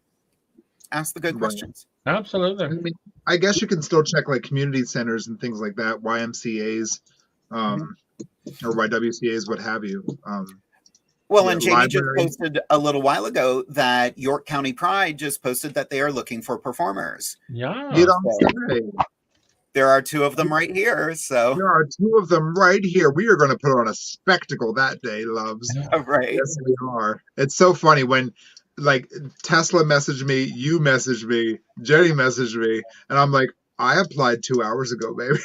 ask the good questions. Absolutely. I mean, I guess you can still check like community centers and things like that, YMCAs, or YWCAs, what have you. Well, and Jamie just posted a little while ago that York County Pride just posted that they are looking for performers. Yeah. You don't say. There are 2 of them right here. So there are 2 of them right here. We are going to put on a spectacle that day, loves. Right. Yes, we are. It's so funny when like Tesla messaged me, you messaged me, Jenny messaged me, and I'm like, I applied 2 hours ago, baby.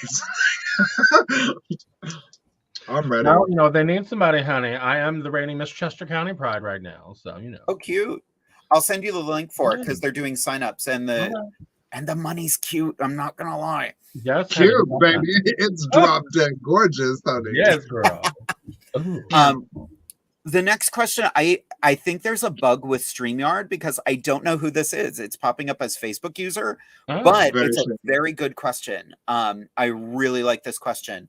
I'm ready. Well, they need somebody, honey. I am the reigning Miss Chester County Pride right now, so Oh, cute. I'll send you the link for it because they're doing signups and the money's cute. I'm not gonna lie. Yes, cute, honey, baby. It's drop dead gorgeous, honey. Yes, girl. The next question, I think there's a bug with StreamYard because I don't know who this is. It's popping up as Facebook user, but it's a very good question. I really like this question.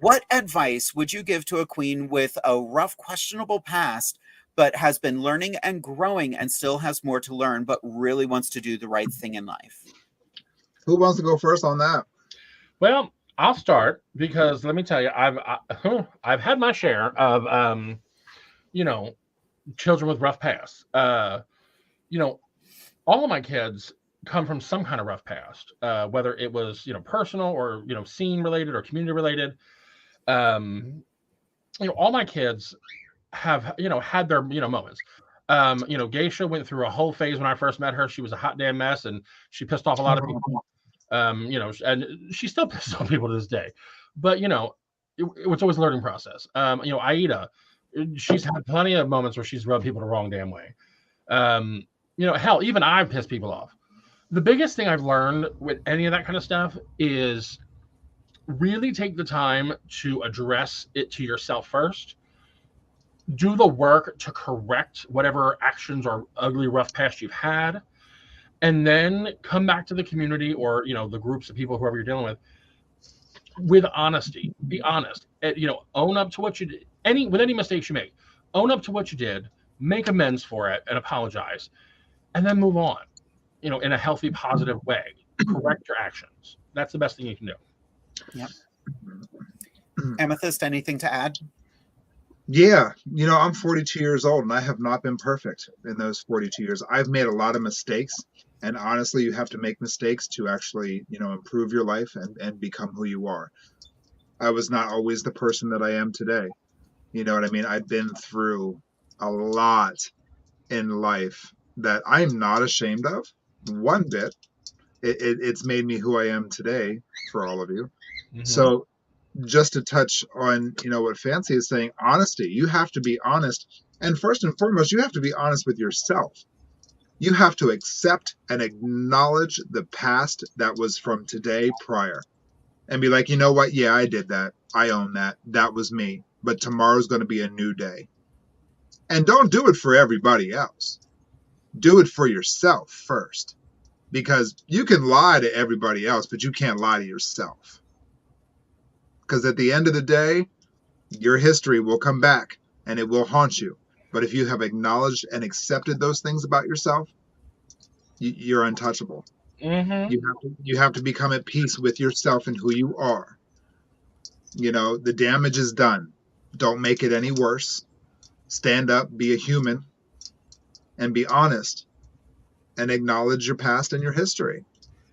What advice would you give to a queen with a rough, questionable past, but has been learning and growing and still has more to learn, but really wants to do the right thing in life? Who wants to go first on that? Well, I'll start because let me tell you, I've had my share of children with rough pasts. All of my kids come from some kind of rough past, whether it was personal or scene related or community related. All my kids have had their moments. Geisha went through a whole phase when I first met her. She was a hot damn mess and she pissed off a lot of people. And she still pisses off people to this day. But it's always a learning process. Aida, she's had plenty of moments where she's rubbed people the wrong damn way. Hell, even I've pissed people off. The biggest thing I've learned with any of that kind of stuff is really take the time to address it to yourself first. Do the work to correct whatever actions or ugly, rough past you've had, and then come back to the community or the groups of people, whoever you're dealing with honesty. Be honest. Own up to what you did. With any mistakes you make, own up to what you did, make amends for it, and apologize, and then move on. In a healthy, positive way. Correct your actions. That's the best thing you can do. Yep. Amethyst, anything to add? Yeah, I'm 42 years old and I have not been perfect in those 42 years. I've made a lot of mistakes, and honestly, you have to make mistakes to actually, improve your life and become who you are. I was not always the person that I am today. You know what I mean? I've been through a lot in life that I'm not ashamed of one bit. It's made me who I am today for all of you. Mm-hmm. So just to touch on, what Fancy is saying, honesty. You have to be honest. And first and foremost, you have to be honest with yourself. You have to accept and acknowledge the past that was from today prior. And be like, you know what? Yeah, I did that. I own that. That was me. But tomorrow's going to be a new day. And don't do it for everybody else. Do it for yourself first. Because you can lie to everybody else, but you can't lie to yourself. Because at the end of the day, your history will come back and it will haunt you. But if you have acknowledged and accepted those things about yourself, you're untouchable. Mm-hmm. You have to become at peace with yourself and who you are. You know, the damage is done. Don't make it any worse. Stand up, be a human, and be honest, and acknowledge your past and your history,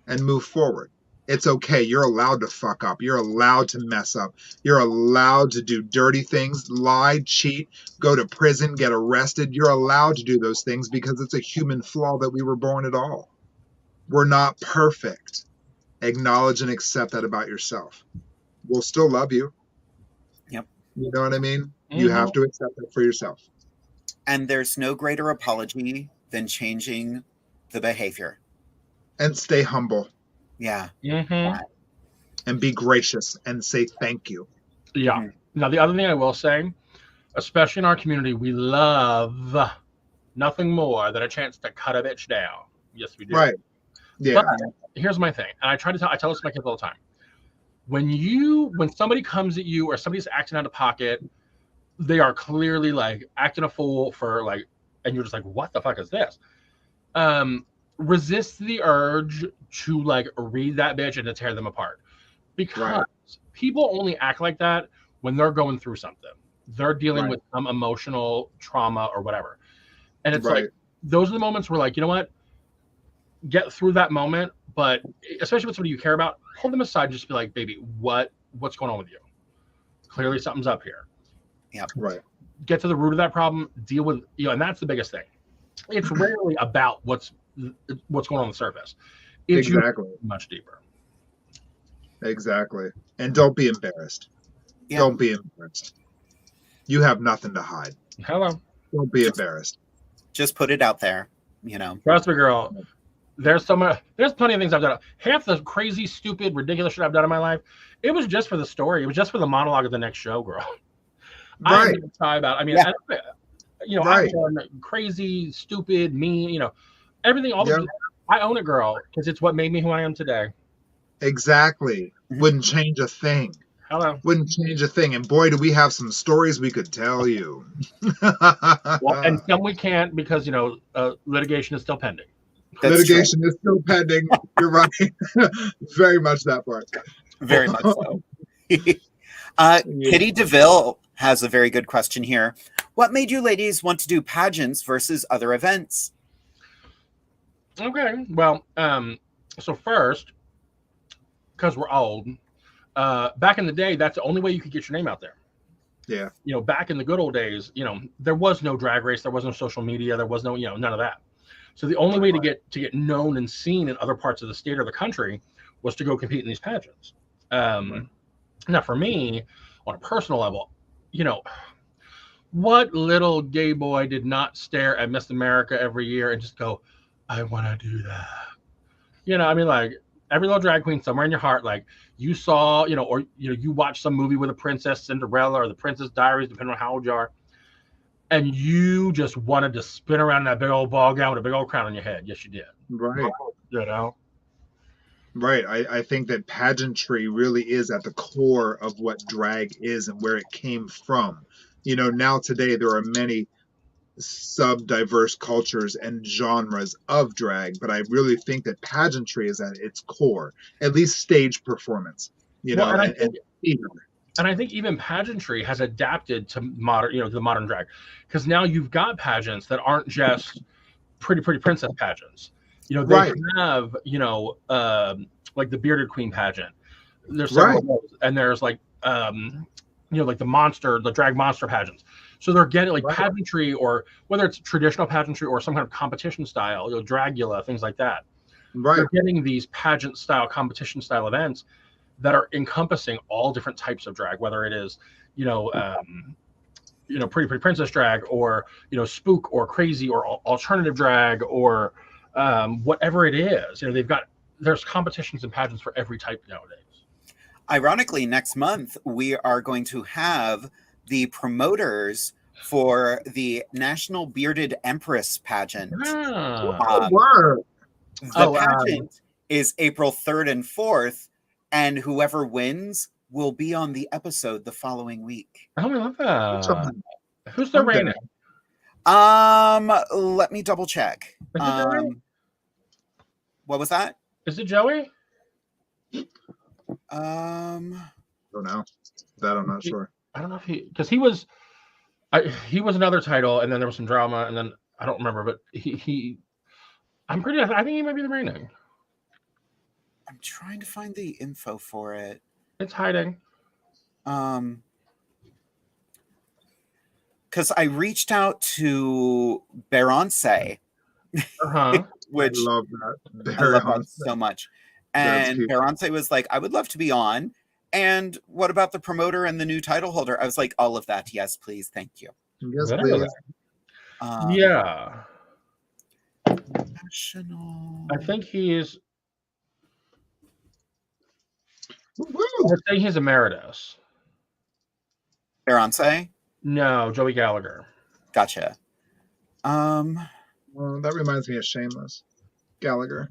and move forward. It's okay. You're allowed to fuck up. You're allowed to mess up. You're allowed to do dirty things, lie, cheat, go to prison, get arrested. You're allowed to do those things because it's a human flaw that we were born at all. We're not perfect. Acknowledge and accept that about yourself. We'll still love you. Yep. You know what I mean? Mm-hmm. You have to accept it for yourself. And there's no greater apology than changing the behavior. And stay humble. Yeah. Mm-hmm. And be gracious and say thank you. Yeah. Mm-hmm. Now, the other thing I will say, especially in our community, we love nothing more than a chance to cut a bitch down. Yes, we do. Right. Yeah. But here's my thing, and I tell this to my kids all the time. When somebody comes at you or somebody's acting out of pocket, they are clearly like acting a fool for like, and you're just like, what the fuck is this? Resist the urge to like read that bitch and to tear them apart, because people only act like that when they're going through something. They're dealing with some emotional trauma or whatever, and it's like those are the moments where like, you know what, get through that moment. But especially with somebody you care about, pull them aside, just be like, baby, what's going on with you? Clearly something's up here. Yeah. Right. Get to the root of that problem, deal with, and that's the biggest thing. It's rarely about what's going on the surface. It's exactly much deeper. Exactly. And don't be embarrassed. Yeah. Don't be embarrassed. You have nothing to hide. Hello. Don't be embarrassed. Just put it out there, you know. Trust me, girl. There's plenty of things I've done. Half the crazy, stupid, ridiculous shit I've done in my life, it was just for the story. It was just for the monologue of the next show, girl. I didn't tie about. I mean, I've done crazy, stupid, mean, everything. All the I own it, girl, because it's what made me who I am today. Exactly. Wouldn't change a thing. Hello. Wouldn't change a thing. And boy, do we have some stories we could tell you. Well, and some we can't because litigation is still pending. Litigation is still pending. You're right. Very much that part. Very much so. Kitty DeVille has a very good question here. What made you ladies want to do pageants versus other events? Okay. Well, so first, because we're old, back in the day, that's the only way you could get your name out there. Yeah. Back in the good old days, there was no drag race, there was no social media, there was no, none of that. So the only way to get known and seen in other parts of the state or the country was to go compete in these pageants. Now, for me, on a personal level, what little gay boy did not stare at Miss America every year and just go, I want to do that? I mean, like every little drag queen somewhere in your heart, like you saw, or you watched some movie with a Princess Cinderella or the Princess Diaries, depending on how old you are. And you just wanted to spin around in that big old ball gown with a big old crown on your head. Yes, you did. Right. Right. I think that pageantry really is at the core of what drag is and where it came from. Now today there are many sub-diverse cultures and genres of drag, but I really think that pageantry is at its core, at least stage performance. And I think even pageantry has adapted to modern, the modern drag, because now you've got pageants that aren't just pretty princess pageants. They have, like the bearded queen pageant. There's several of those, and there's like, like the drag monster pageants. So they're getting like pageantry, or whether it's traditional pageantry or some kind of competition style, Dragula, things like that. Right. They're getting these pageant style, competition style events that are encompassing all different types of drag, whether it is, pretty princess drag, or spook, or crazy, or alternative drag, or whatever it is. There's competitions and pageants for every type nowadays. Ironically, next month we are going to have the promoters for the National Bearded Empress pageant. The pageant is April 3rd and 4th. And whoever wins will be on the episode the following week. Oh, I love that. Who's the reigning? Let me double check. What was that? Is it Joey? Don't know. That I'm not sure. I don't know if because he was another title, and then there was some drama, and then I don't remember, but I think he might be the reigning. I'm trying to find the info for it. It's hiding. Because I reached out to Beyoncé, which I love that. I love that so much. And Beyoncé was like, I would love to be on. And what about the promoter and the new title holder? I was like, all of that. Yes, please. Thank you. Yes, please. Yeah. National. I think he's. Woo-hoo. I think he's emeritus. Beyoncé? No, Joey Gallagher. Gotcha. Well, that reminds me of Shameless. Gallagher.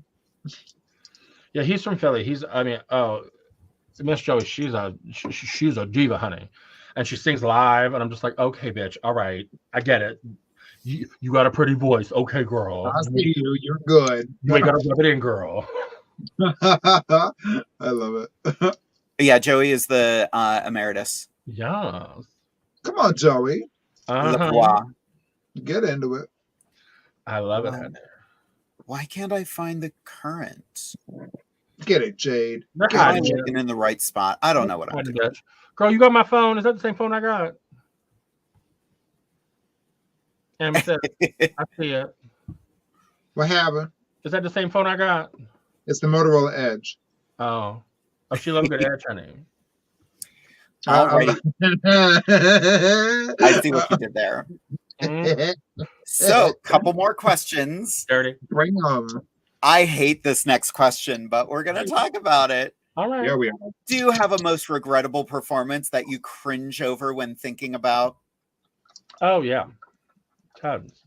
Yeah, he's from Philly. Miss Joey, she's a diva, honey, and she sings live, and I'm just like, okay, bitch, all right, I get it. You got a pretty voice, okay, girl. I see you. You're good. You ain't gotta rub it in, girl. I love it. Yeah, Joey is the emeritus. Yeah. Come on, Joey. Get into it. I love it. Why can't I find the current? Get it, Jade. I'm looking in the right spot. I don't know what I'm doing. Girl, you got my phone. Is that the same phone I got? Amethyst, I see it. What happened? Is that the same phone I got? It's the Motorola Edge. Oh, she loves good edge, honey. All right. I see what you did there. So, couple more questions. Dirty. Bring them. I hate this next question, but we're going to talk about it. All right. Here we are. Do you have a most regrettable performance that you cringe over when thinking about? Oh, yeah. Tons.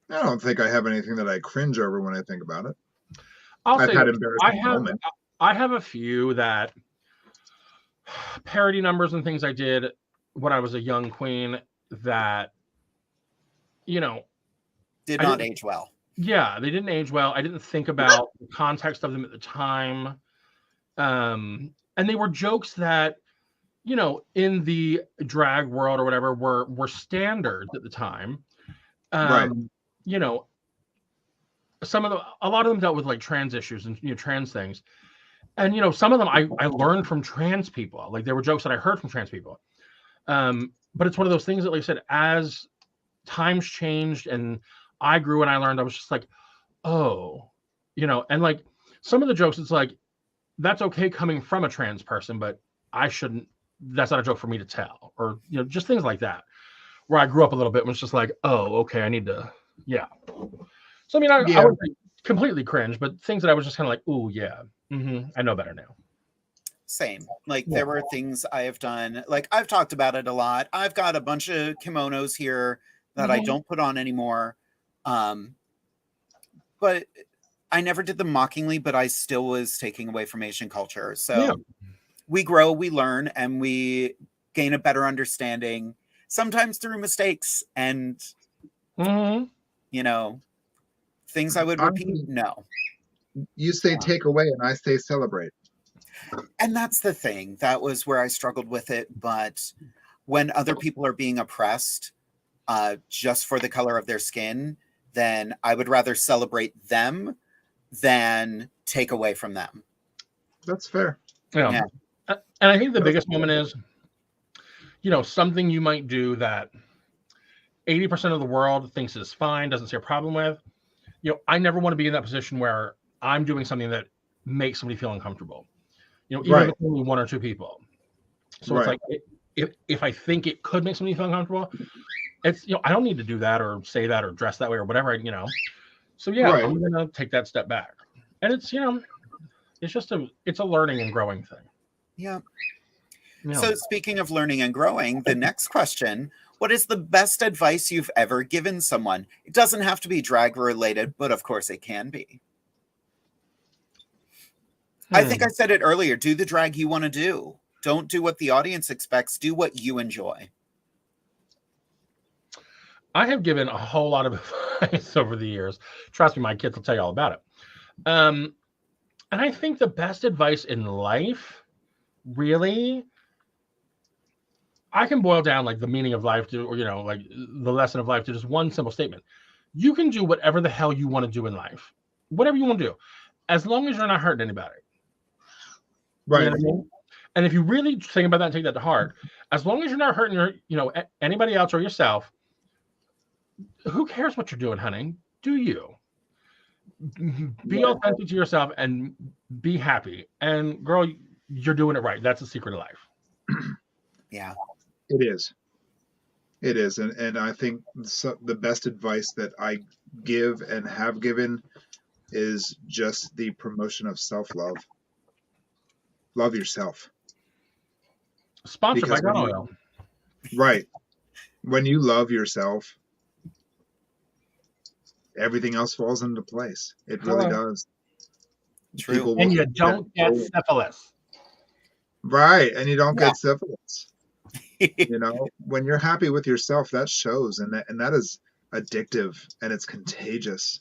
I don't think I have anything that I cringe over when I think about it. I've had embarrassing moments. I have a few that parody numbers and things I did when I was a young queen that, did not age well. Yeah, they didn't age well. I didn't think about the context of them at the time. And they were jokes that, in the drag world or whatever were standards at the time. Right. A lot of them dealt with like trans issues and trans things. And some of them I learned from trans people. Like there were jokes that I heard from trans people. But it's one of those things that, like I said, as times changed and I grew and I learned, I was just like, oh, and like some of the jokes, it's like, that's okay coming from a trans person, but that's not a joke for me to tell, or, just things like that, where I grew up a little bit and was just like, oh, okay, I need to, yeah. So, I mean, I wouldn't completely cringe, but things that I was just kind of like, ooh, yeah, I know better now. Same. Like there were things I have done, like I've talked about it a lot. I've got a bunch of kimonos here that I don't put on anymore. But I never did them mockingly, but I still was taking away from Asian culture. So we grow, we learn, and we gain a better understanding, sometimes through mistakes and, things I would repeat. No. You say take away and I say celebrate. And that's the thing. That was where I struggled with it. But when other people are being oppressed just for the color of their skin, then I would rather celebrate them than take away from them. That's fair. Yeah. And I think the biggest moment is, something you might do that 80% of the world thinks is fine, doesn't see a problem with. I never want to be in that position where I'm doing something that makes somebody feel uncomfortable. Even if it's only one or two people. So it's like, if I think it could make somebody feel uncomfortable, it's, I don't need to do that or say that or dress that way or whatever, So I'm going to take that step back. And it's, it's just it's a learning and growing thing. Yeah. So speaking of learning and growing, the next question, what is the best advice you've ever given someone? It doesn't have to be drag related, but of course it can be. I think I said it earlier. Do the drag you want to do. Don't do what the audience expects. Do what you enjoy. I have given a whole lot of advice over the years. Trust me, my kids will tell you all about it. And I think the best advice in life, really, I can boil down like the meaning of life to, or, you know, like the lesson of life to just one simple statement. You can do whatever the hell you want to do in life, whatever you want to do, as long as you're not hurting anybody. Right. You know what I mean? And if you really think about that and take that to heart, as long as you're not hurting your, you know, anybody else or yourself, who cares what you're doing, honey? Do you? Be authentic to yourself and be happy. And girl, you're doing it right. That's the secret of life. Yeah. It is. It is. And I think the best advice that I give and have given is just the promotion of self-love. Love yourself. Sponsored by Because God Oil. Right. When you love yourself, everything else falls into place. It really does. True. People will And you don't get syphilis. Right. And you don't get syphilis. You know, when you're happy with yourself, that shows, and that is addictive, and it's contagious,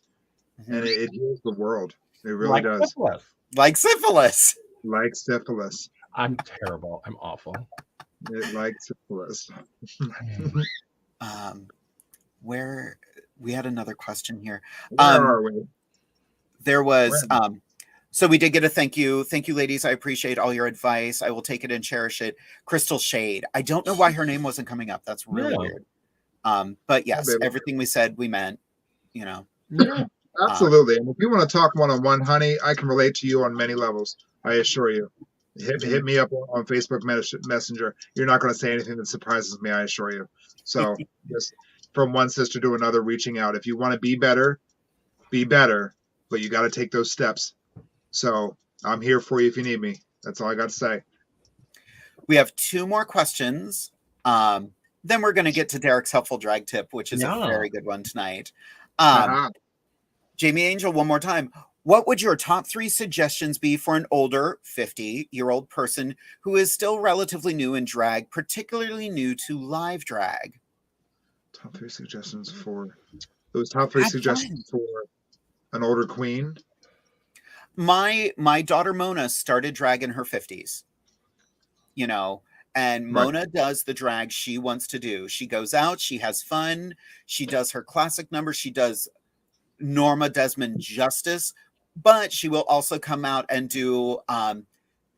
and it heals the world. It really does. Syphilis. Like syphilis. Like syphilis. I'm terrible. I'm awful. Like syphilis. Where we had another question here. Where are we? There was so we did get a thank you. Thank you, ladies. I appreciate all your advice. I will take it and cherish it. Crystal Shade. I don't know why her name wasn't coming up. That's really weird. But yes, everything we said, we meant, you know. Yeah, absolutely. And if you want to talk one-on-one, honey, I can relate to you on many levels. I assure you. Hit me up on Facebook Messenger. You're not going to say anything that surprises me, I assure you. So just from one sister to another, reaching out. If you want to be better, but you got to take those steps. So I'm here for you if you need me. That's all I got to say. We have 2 more questions. Then we're going to get to Derek's helpful drag tip, which is a very good one tonight. Jamie Angel, one more time. What would your top 3 suggestions be for an older 50-year-old person who is still relatively new in drag, particularly new to live drag? Top 3 suggestions for those top 3 suggestions for an older queen. My daughter Mona started drag in her 50s, you know, and Mona does the drag she wants to do. She goes out, she has fun, she does her classic numbers, she does Norma Desmond justice, but she will also come out and do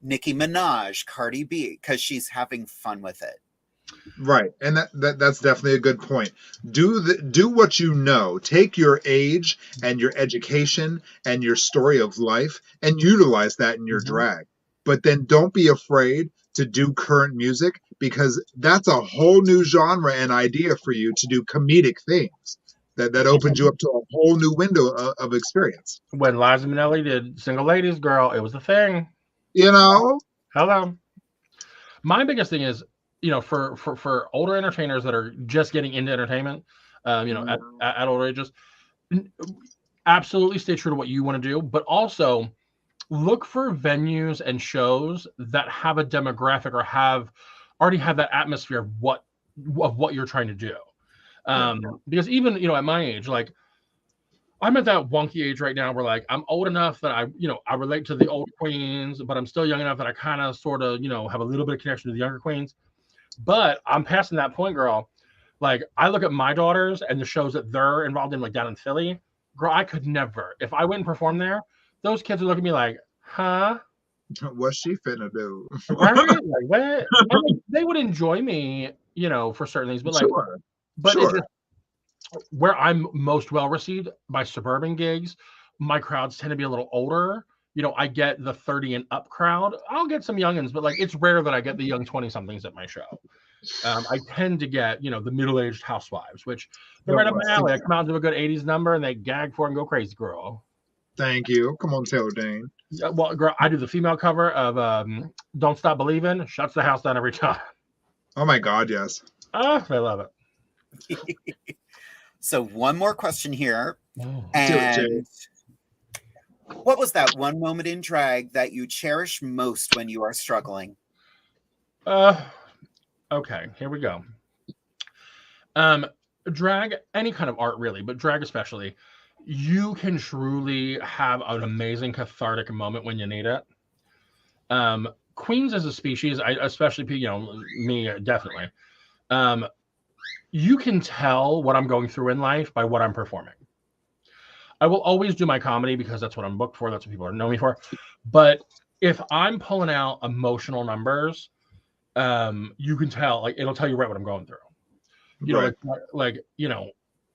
Nicki Minaj, Cardi B, because she's having fun with it. Right, and that's definitely a good point. Do what you know. Take your age and your education and your story of life and utilize that in your drag. But then don't be afraid to do current music, because that's a whole new genre and idea for you to do comedic things. That opens you up to a whole new window of experience. When Liza Minnelli did Single Ladies, girl, it was a thing. You know? Hello. My biggest thing is, you know, for older entertainers that are just getting into entertainment, you know, at older ages, absolutely stay true to what you want to do, but also look for venues and shows that have a demographic or already have that atmosphere of what you're trying to do. Because even, you know, at my age, like I'm at that wonky age right now where like I'm old enough that I relate to the old queens, but I'm still young enough that I kind of sort of, you know, have a little bit of connection to the younger queens. But I'm passing that point, girl. Like I look at my daughters and the shows that they're involved in, like down in Philly, girl, I could never. If I went and performed there, those kids would look at me like, huh? What's she finna do? Right? Like, what? They would enjoy me, you know, for certain things, but like, it's just, where I'm most well received by suburban gigs, my crowds tend to be a little older. You know, I get the 30 and up crowd. I'll get some youngins, but like it's rare that I get the young 20-somethings at my show. I tend to get, you know, the middle-aged housewives, which they're right up my alley. I come out to a good 80s number and they gag for it and go crazy, girl. Thank you. Come on, Taylor Dane. Yeah, well, girl, I do the female cover of Don't Stop Believing. Shuts the house down every time. Oh my God, yes. Oh, I love it. So one more question here. And what was that one moment in drag that you cherish most when you are struggling? Okay, here we go. Drag, any kind of art really, but drag especially, you can truly have an amazing cathartic moment when you need it. Queens as a species, especially me, definitely. You can tell what I'm going through in life by what I'm performing. I will always do my comedy because that's what I'm booked for. That's what people know me for. But if I'm pulling out emotional numbers, you can tell, like, it'll tell you right what I'm going through. You know, like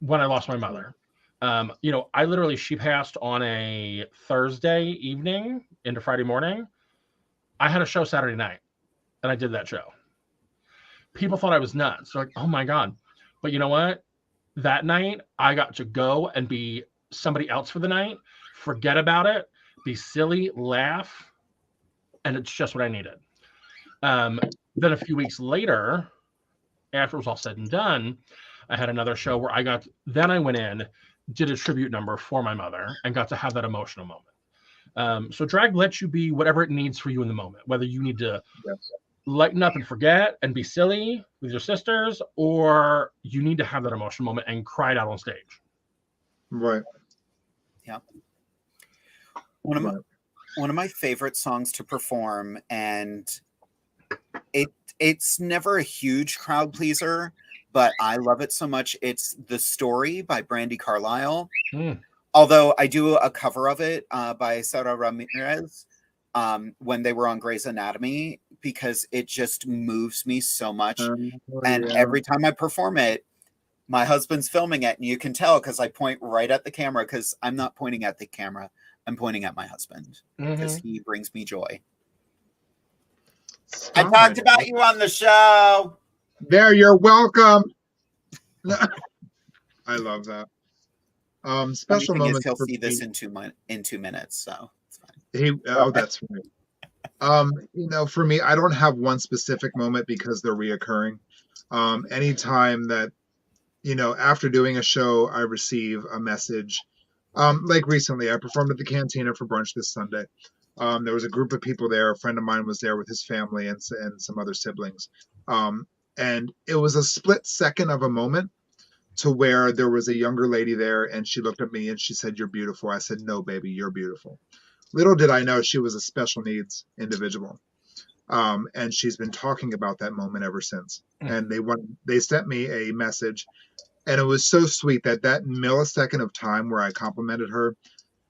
when I lost my mother, I literally, she passed on a Thursday evening into Friday morning. I had a show Saturday night and I did that show. People thought I was nuts. They're like, oh my God. But you know what? That night I got to go and be somebody else for the night, forget about it, be silly, laugh. And it's just what I needed. Then a few weeks later, after it was all said and done, I had another show where I went in, did a tribute number for my mother and got to have that emotional moment. So drag lets you be whatever it needs for you in the moment, whether you need to lighten up and forget and be silly with your sisters, or you need to have that emotional moment and cry it out on stage. Right. Yeah. One of my favorite songs to perform, and it's never a huge crowd pleaser, but I love it so much. It's The Story by Brandi Carlile. Although I do a cover of it by Sarah Ramirez when they were on Grey's Anatomy, because it just moves me so much. Every time I perform it, my husband's filming it, and you can tell because I point right at the camera, because I'm not pointing at the camera. I'm pointing at my husband because he brings me joy. I talked about you on the show. There, you're welcome. I love that. Special moments. He'll see this in 2 minutes, so it's fine. That's right. For me, I don't have one specific moment because they're reoccurring. Anytime that, after doing a show, I receive a message. Like recently, I performed at the Cantina for brunch this Sunday. There was a group of people there. A friend of mine was there with his family and some other siblings. And it was a split second of a moment to where there was a younger lady there, and she looked at me and she said, "You're beautiful." I said, "No, baby, you're beautiful." Little did I know she was a special needs individual. And she's been talking about that moment ever since. And they sent me a message, and it was so sweet that millisecond of time where I complimented her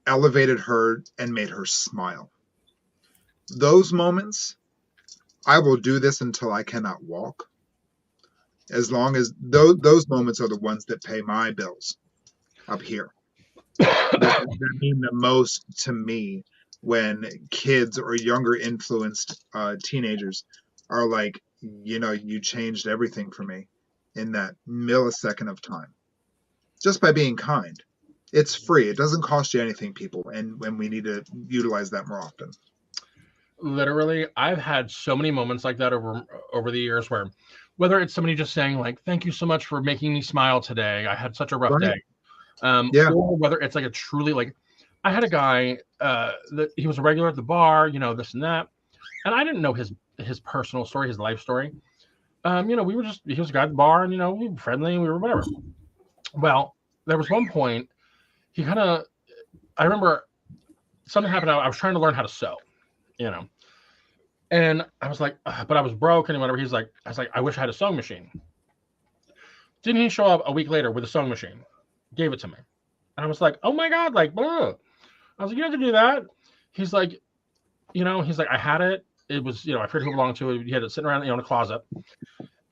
elevated her and made her smile. Those moments, I will do this until I cannot walk. As long as those moments are the ones that pay my bills up here. that mean the most to me when kids or younger influenced teenagers are like, you changed everything for me in that millisecond of time. Just by being kind. It's free. It doesn't cost you anything, people. And when we need to utilize that more often. Literally, I've had so many moments like that over the years, where whether it's somebody just saying like, "Thank you so much for making me smile today. I had such a rough day." Or whether it's like a truly, like, I had a guy that he was a regular at the bar, this and that. And I didn't know his personal story, his life story. He was a guy at the bar, and, we were friendly, we were whatever. Well, there was one point, I remember something happened. I was trying to learn how to sew, and I was like, but I was broke and whatever. I was like, I wish I had a sewing machine. Didn't he show up a week later with a sewing machine? Gave it to me. And I was like, oh my God, like, blah. I was like, you have to do that. He's like, I had it. It was, I forget who belonged to it. He had it sitting around, in a closet.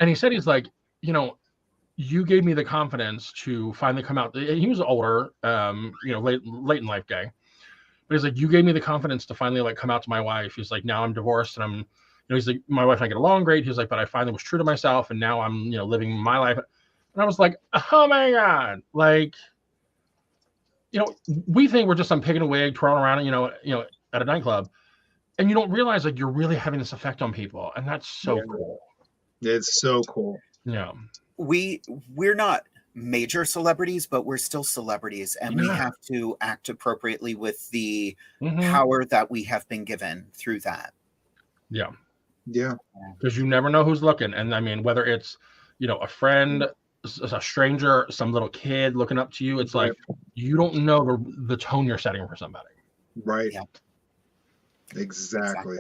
And he said, he's like, you gave me the confidence to finally come out. He was older, late in life guy. But he's like, you gave me the confidence to finally like come out to my wife. He's like, now I'm divorced and I'm, he's like, my wife and I get along great. He's like, but I finally was true to myself, and now I'm, living my life. And I was like, oh my God, like, we think we're just some pig in a wig twirling around, at a nightclub, and you don't realize like you're really having this effect on people, and that's so cool. It's so cool. Yeah, we're not major celebrities, but we're still celebrities, and we have to act appropriately with the power that we have been given through that. Yeah, yeah, because you never know who's looking, and I mean, whether it's a friend, a stranger, some little kid looking up to you, it's like, you don't know the tone you're setting for somebody. Right. Yeah. Exactly.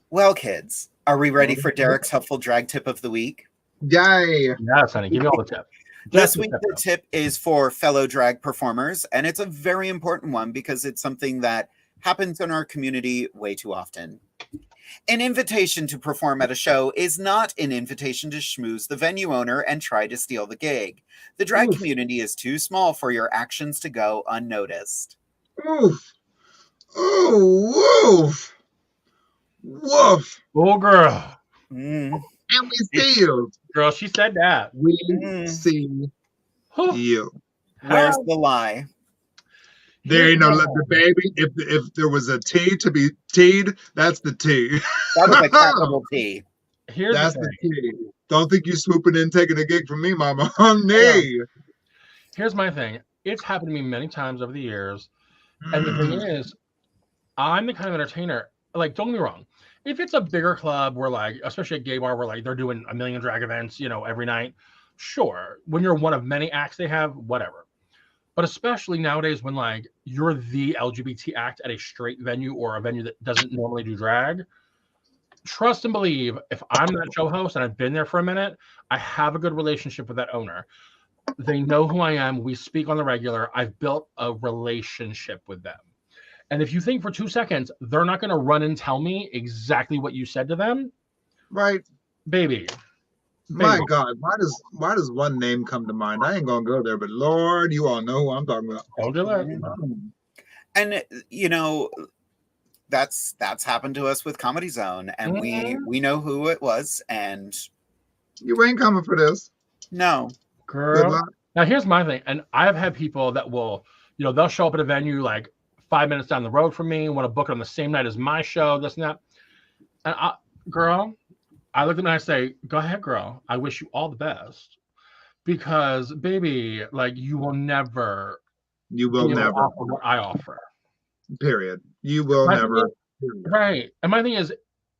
Well, kids, are we ready for Derek's helpful drag tip of the week? Yay. Yes, honey. Give me all the tips. This week, the tip is for fellow drag performers, and it's a very important one because it's something that happens in our community way too often. An invitation to perform at a show is not an invitation to schmooze the venue owner and try to steal the gig. The drag community is too small for your actions to go unnoticed. Oof. Oh, woof. Woof. Oh, girl. And we see you. Girl, she said that. We see you. Where's the lie? There ain't no the baby. If there was a T to be T'd, that's the T. That was a capital T. That's the T. Don't think you swooping in taking a gig from me, mama. Nay. Here's my thing. It's happened to me many times over the years. And the thing is, I'm the kind of entertainer, like, don't get me wrong. If it's a bigger club where, like, especially a gay bar where, like, they're doing a million drag events, you know, every night, sure. When you're one of many acts they have, whatever. But especially nowadays when, like, you're the LGBT act at a straight venue or a venue that doesn't normally do drag, trust and believe, if I'm that show host and I've been there for a minute, I have a good relationship with that owner. They know who I am. We speak on the regular. I've built a relationship with them. And if you think for 2 seconds, they're not going to run and tell me exactly what you said to them. Right. Baby. My God, why does one name come to mind? I ain't going to go there, but Lord, you all know who I'm talking about. Don't do that. And, you know, that's happened to us with Comedy Zone. And we know who it was. And you ain't coming for this. No. Girl. Now, here's my thing. And I've had people that will, you know, they'll show up at a venue like 5 minutes down the road from me, want to book it on the same night as my show, this and that. And I look at them and I say, go ahead, girl. I wish you all the best. Because, baby, like, you will never offer what I offer. Period. You will never. Right. And my thing is,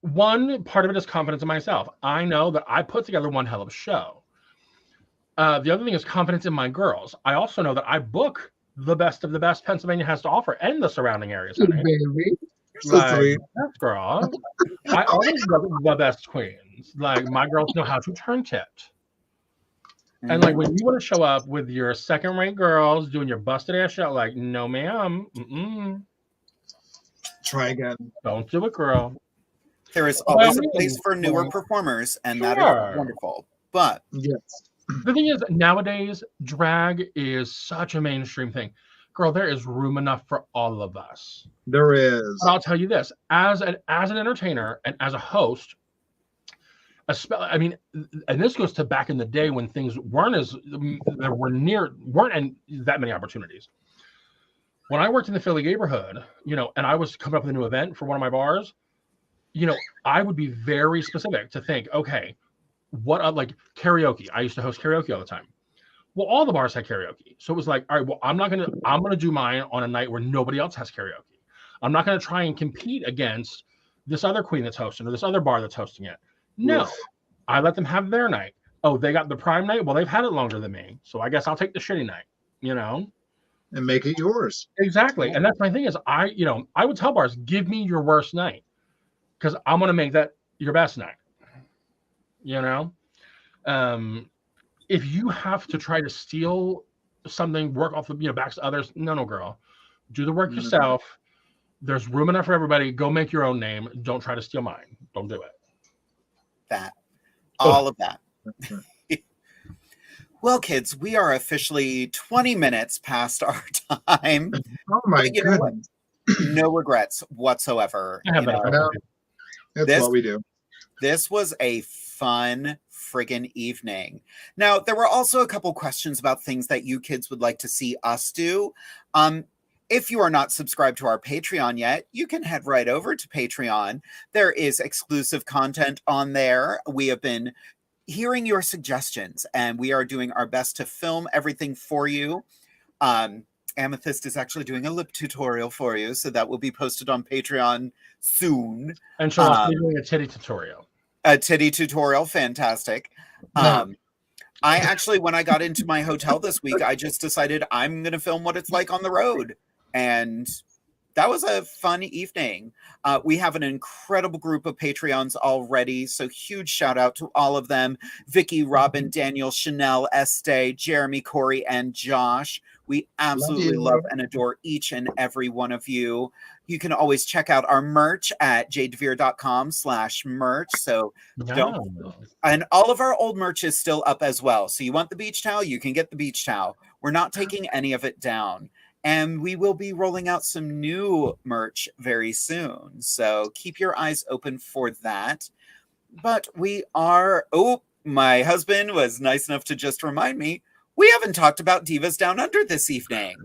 one part of it is confidence in myself. I know that I put together one hell of a show. The other thing is confidence in my girls. I also know that I book the best of the best Pennsylvania has to offer and the surrounding areas. Baby. You're so sweet. Yes, girl. I always love the best queens. Like, my girls know how to turn tit. And like, when you want to show up with your second-rate girls doing your busted ass show, like, no, ma'am. Try again. Don't do it, girl. There is always a place for newer performers, and that is wonderful. But yes. The thing is, nowadays, drag is such a mainstream thing. Girl, there is room enough for all of us. There is. But I'll tell you this, as an entertainer and as a host, I mean, and this goes to back in the day when things weren't that many opportunities. When I worked in the Philly neighborhood, you know, and I was coming up with a new event for one of my bars, you know, I would be very specific to think, okay, what like karaoke? I used to host karaoke all the time. Well, all the bars had karaoke. So it was like, all right, well, I'm going to do mine on a night where nobody else has karaoke. I'm not going to try and compete against this other queen that's hosting or this other bar that's hosting it. No, yes. I let them have their night. Oh, they got the prime night? Well, they've had it longer than me. So I guess I'll take the shitty night, you know? And make it yours. Exactly. And that's my thing is I would tell bars, give me your worst night because I'm going to make that your best night, you know? If you have to try to steal something, work off the backs of others, no, girl. Do the work yourself. There's room enough for everybody. Go make your own name. Don't try to steal mine. Don't do it. All of that. Well, kids, we are officially 20 minutes past our time. Oh my goodness. No regrets whatsoever. That's what we do. This was a fun friggin' evening. Now, there were also a couple questions about things that you kids would like to see us do. If you are not subscribed to our Patreon yet, you can head right over to Patreon. There is exclusive content on there. We have been hearing your suggestions, and we are doing our best to film everything for you. Amethyst is actually doing a lip tutorial for you, so that will be posted on Patreon soon. And she'll also be doing a titty tutorial. A titty tutorial, fantastic. I actually, when I got into my hotel this week, I just decided I'm going to film what it's like on the road. And that was a fun evening. We have an incredible group of Patreons already, so huge shout out to all of them. Vicky, Robin, Daniel, Chanel, Estee, Jeremy, Corey, and Josh. We absolutely love and adore each and every one of you. You can always check out our merch at jadedevere.com/merch. So and all of our old merch is still up as well. So you want the beach towel, you can get the beach towel. We're not taking any of it down. And we will be rolling out some new merch very soon. So keep your eyes open for that. But we are, my husband was nice enough to just remind me, we haven't talked about Divas Down Under this evening.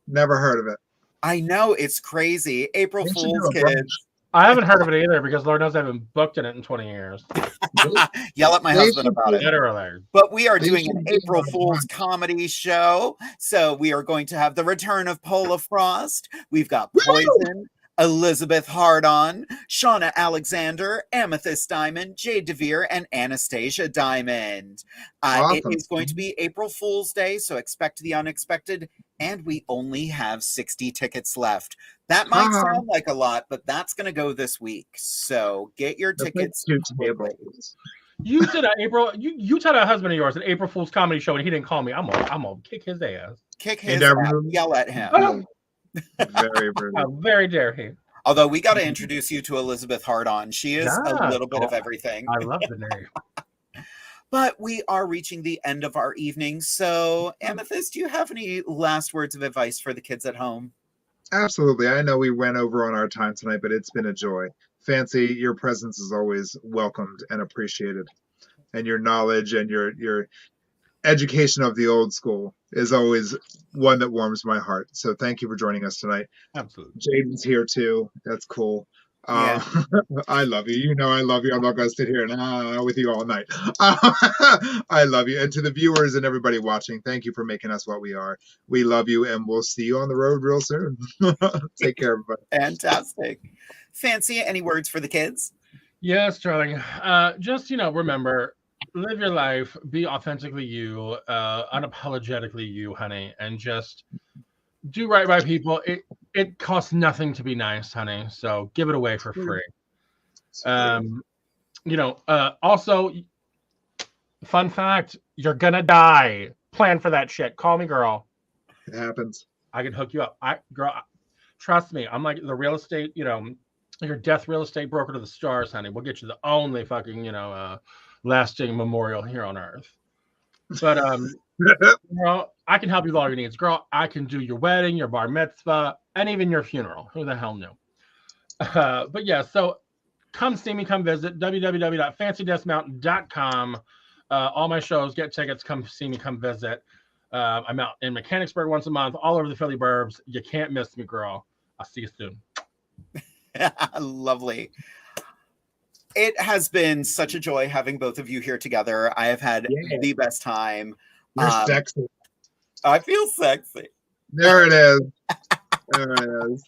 Never heard of it. I know, it's crazy. April Fool's, kids. I haven't heard of it either because Lord knows I haven't booked in it in 20 years. Yell at my husband about it. Literally. But we are doing an April Fool's comedy show. So we are going to have the return of Pola Frost. We've got Poison, Elizabeth Hardon, Shauna Alexander, Amethyst Diamond, Jade DeVere, and Anastasia Diamond. Awesome. It is going to be April Fool's Day, so expect the unexpected. And we only have 60 tickets left. That might sound like a lot, but that's going to go this week. So get your tickets. You did you told a husband of yours an April Fool's comedy show, and he didn't call me. I'm gonna kick his ass. Kick his ass. Yell at him. Very rude. How very dare he. Although we got to introduce you to Elizabeth Hardon. She is a little bit of everything. I love the name. But we are reaching the end of our evening. So, Amethyst, do you have any last words of advice for the kids at home? Absolutely. I know we went over on our time tonight, but it's been a joy. Fancy, your presence is always welcomed and appreciated. And your knowledge and your education of the old school is always one that warms my heart. So thank you for joining us tonight. Absolutely. Jaden's here too. That's cool. Yeah. I love you. You know I love you. I'm not going to sit here and with you all night. I love you. And to the viewers and everybody watching, thank you for making us what we are. We love you, and we'll see you on the road real soon. Take care, everybody. Fantastic. Fancy, any words for the kids? Yes, darling. Just, remember, live your life, be authentically you, unapologetically you, honey, and just do right by people. It costs nothing to be nice, honey. So give it away for free. Also, fun fact, you're gonna die. Plan for that shit. Call me, girl. It happens. I can hook you up. Trust me. I'm like the real estate, your death real estate broker to the stars, honey. We'll get you the only fucking, lasting memorial here on earth. But girl, I can help you with all your needs. Girl, I can do your wedding, your bar mitzvah, and even your funeral. Who the hell knew? But yeah, so come see me, come visit www.FANCIDismount.com. All my shows, get tickets, come see me, come visit. I'm out in Mechanicsburg once a month, all over the Philly burbs. You can't miss me, girl. I'll see you soon. Lovely. It has been such a joy having both of you here together. I have had the best time. You're sexy. I feel sexy. There it is. There it is.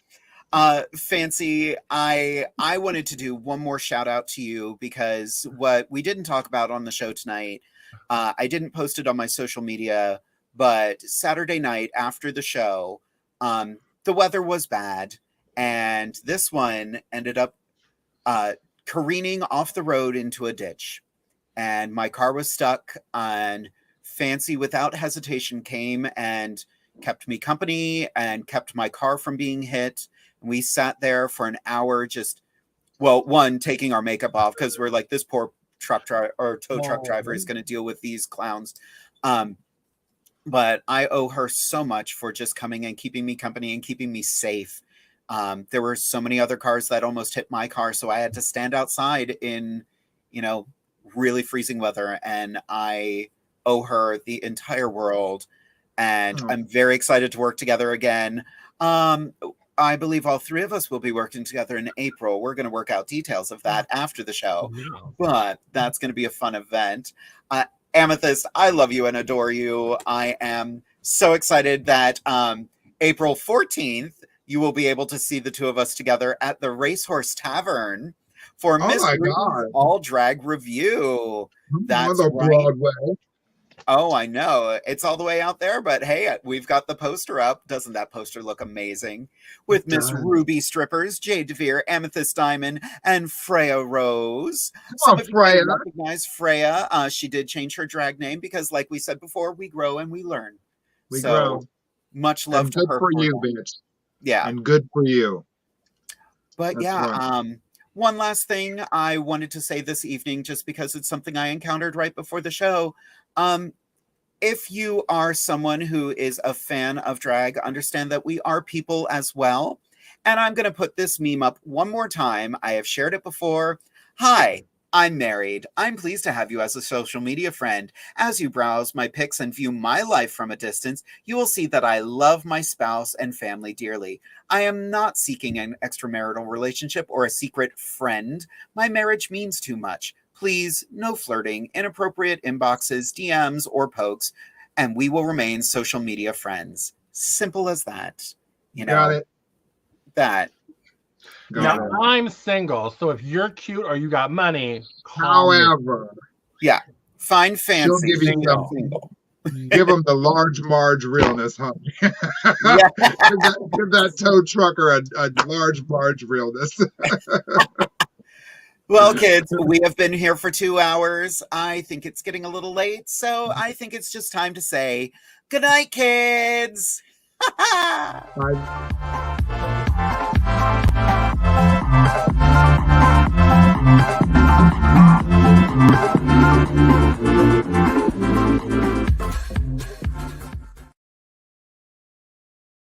Fancy, I wanted to do one more shout out to you because what we didn't talk about on the show tonight, I didn't post it on my social media, but Saturday night after the show, the weather was bad, and this one ended up careening off the road into a ditch, and my car was stuck, and Fancy without hesitation came and kept me company and kept my car from being hit. We sat there for an hour, taking our makeup off because we're like, this poor truck driver or tow truck driver is going to deal with these clowns. But I owe her so much for just coming and keeping me company and keeping me safe. There were so many other cars that almost hit my car, so I had to stand outside in, really freezing weather, and I owe her the entire world. And I'm very excited to work together again. I believe all three of us will be working together in April. We're going to work out details of that after the show, but that's going to be a fun event. Amethyst, I love you and adore you. I am so excited that April 14th, you will be able to see the two of us together at the Racehorse Tavern for Miss Green's All Drag Review. That's right. Broadway. Oh, I know. It's all the way out there, but hey, we've got the poster up. Doesn't that poster look amazing? With Miss Ruby Strippers, Jade DeVere, Amethyst Diamond, and Freya Rose. Some of you may recognize Freya. She did change her drag name because, like we said before, we grow and we learn. We grow. Much love to her. Good for you, bitch. Yeah. And good for you. But yeah, one last thing I wanted to say this evening, just because it's something I encountered right before the show. If you are someone who is a fan of drag, understand that we are people as well. And I'm going to put this meme up one more time. I have shared it before. Hi, I'm married. I'm pleased to have you as a social media friend. As you browse my pics and view my life from a distance, you will see that I love my spouse and family dearly. I am not seeking an extramarital relationship or a secret friend. My marriage means too much. Please, no flirting, inappropriate inboxes, DMs, or pokes, and we will remain social media friends. Simple as that. You know, got it. That. Now, I'm single, so if you're cute or you got money, however, yeah, find Fancy. She'll give you some single. Give them the large Marge realness, honey. Yeah. give that tow trucker a large Marge realness. Well, kids, we have been here for 2 hours. I think it's getting a little late, so I think it's just time to say good night, kids. Bye.